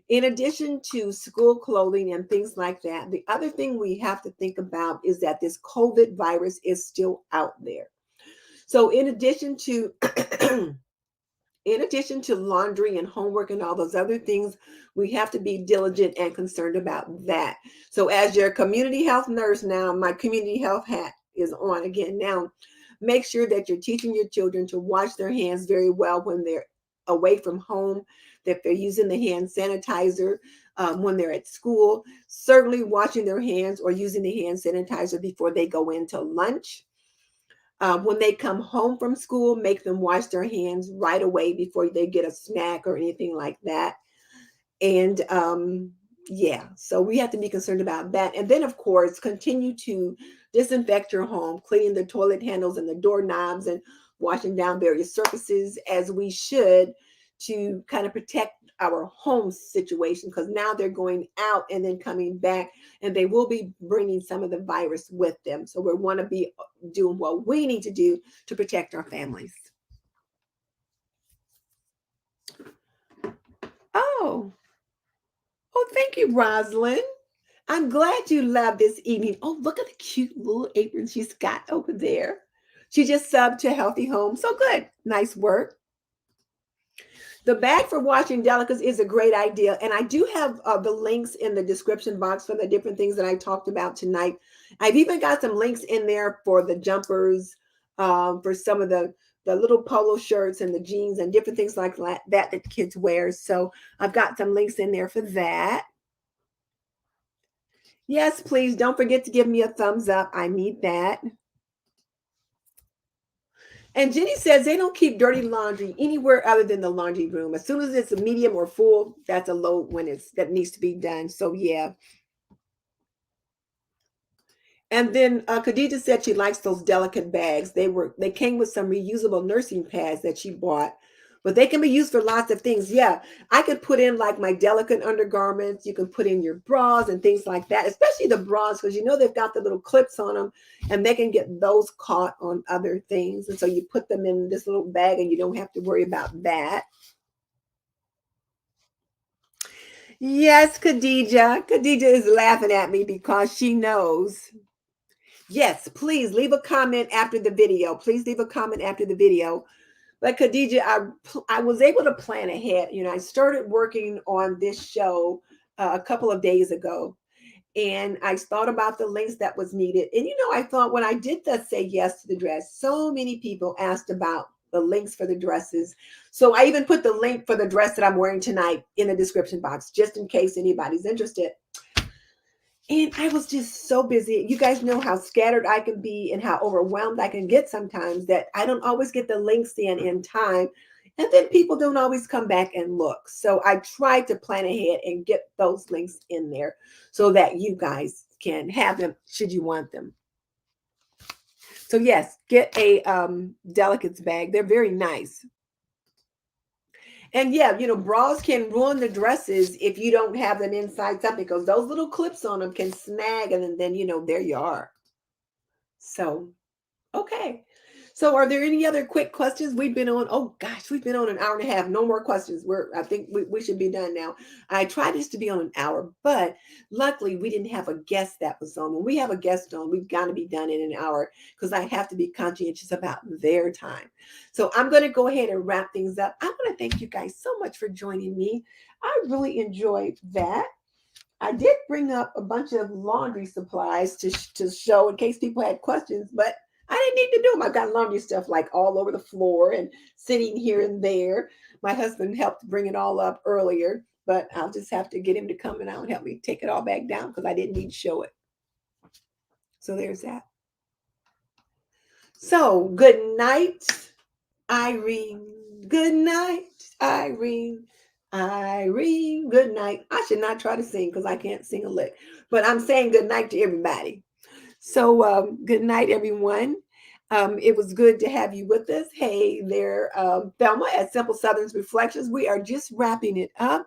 in addition to school clothing and things like that, the other thing we have to think about is that this COVID virus is still out there. So in addition to laundry and homework and all those other things, we have to be diligent and concerned about that. So as your community health nurse now, my community health hat is on again now. Make sure that you're teaching your children to wash their hands very well when they're away from home, that they're using the hand sanitizer when they're at school, certainly washing their hands or using the hand sanitizer before they go into lunch. When they come home from school, make them wash their hands right away before they get a snack or anything like that. And yeah, so we have to be concerned about that. And then, of course, continue to disinfect your home, cleaning the toilet handles and the doorknobs and washing down various surfaces as we should, to kind of protect our home situation, because now they're going out and then coming back and they will be bringing some of the virus with them. So we want to be doing what we need to do to protect our families. Oh, thank you, Rosalyn. I'm glad you love this evening. Oh, look at the cute little apron she's got over there. She just subbed to Healthy Home. So good. Nice work. The bag for washing delicates is a great idea. And I do have the links in the description box for the different things that I talked about tonight. I've even got some links in there for the jumpers, for some of the little polo shirts and the jeans and different things like that that kids wear. So I've got some links in there for that. Yes, please don't forget to give me a thumbs up. I need that. And Jenny says they don't keep dirty laundry anywhere other than the laundry room. As soon as it's a medium or full, that's a load when that needs to be done. So yeah. And then Khadija said she likes those delicate bags. They came with some reusable nursing pads that she bought, but they can be used for lots of things. Yeah, I could put in like my delicate undergarments. You can put in your bras and things like that, especially the bras, because you know they've got the little clips on them and they can get those caught on other things. And so you put them in this little bag and you don't have to worry about that. Yes, Khadija. Khadija is laughing at me because she knows. Yes, please leave a comment after the video. Please leave a comment after the video. But Khadija, I was able to plan ahead. You know, I started working on this show a couple of days ago, and I thought about the links that was needed. And, you know, I thought when I did the Say Yes to the Dress, so many people asked about the links for the dresses. So I even put the link for the dress that I'm wearing tonight in the description box, just in case anybody's interested. And I was just so busy. You guys know how scattered I can be and how overwhelmed I can get sometimes that I don't always get the links in time. And then people don't always come back and look. So I tried to plan ahead and get those links in there so that you guys can have them should you want them. So yes, get a delicates bag. They're very nice. And yeah, you know, bras can ruin the dresses if you don't have them inside something because those little clips on them can snag and then you know, there you are. So, okay. So are there any other quick questions? We've been on, oh gosh, we've been on an hour and a half. No more questions. I think we should be done now. I tried this to be on an hour, but luckily we didn't have a guest that was on. When we have a guest on, we've got to be done in an hour because I have to be conscientious about their time. So I'm going to go ahead and wrap things up. I want to thank you guys so much for joining me. I really enjoyed that. I did bring up a bunch of laundry supplies to show in case people had questions, but I didn't need to do them. I've got laundry stuff like all over the floor and sitting here and there. My husband helped bring it all up earlier, but I'll just have to get him to come and out and help me take it all back down because I didn't need to show it. So there's that. So good night, Irene. Good night, Irene. Irene, good night. I should not try to sing because I can't sing a lick, but I'm saying good night to everybody. So good night, everyone. It was good to have you with us. Hey there, Thelma at Simple Southern's Reflections. We are just wrapping it up.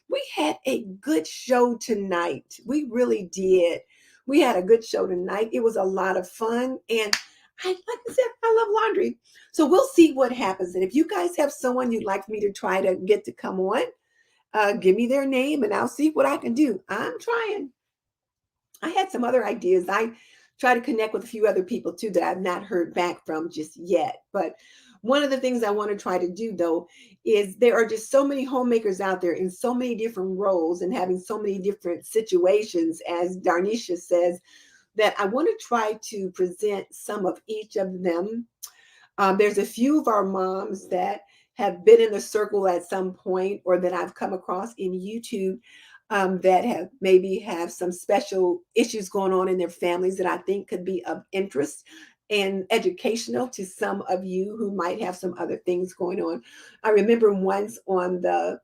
We had a good show tonight. We really did. We had a good show tonight. It was a lot of fun. And like I said, I love laundry. So we'll see what happens. And if you guys have someone you'd like me to try to get to come on, give me their name and I'll see what I can do. I'm trying. I had some other ideas. I try to connect with a few other people too that I've not heard back from just yet. But one of the things I want to try to do though is there are just so many homemakers out there in so many different roles and having so many different situations, as Darnisha says, that I want to try to present some of each of them. There's a few of our moms that have been in the circle at some point or that I've come across in YouTube that have some special issues going on in their families that I think could be of interest and educational to some of you who might have some other things going on. I remember once on the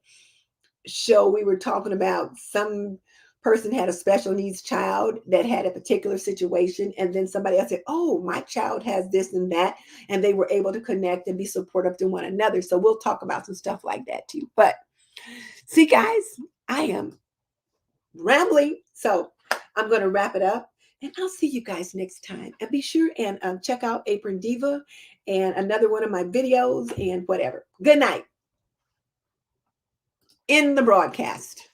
show we were talking about some person had a special needs child that had a particular situation, and then somebody else said, oh, my child has this and that, and they were able to connect and be supportive to one another. So we'll talk about some stuff like that too. But see, guys, I am rambling, so I'm going to wrap it up, and I'll see you guys next time. And be sure and check out Apron Diva and another one of my videos and whatever. Good night. In the broadcast.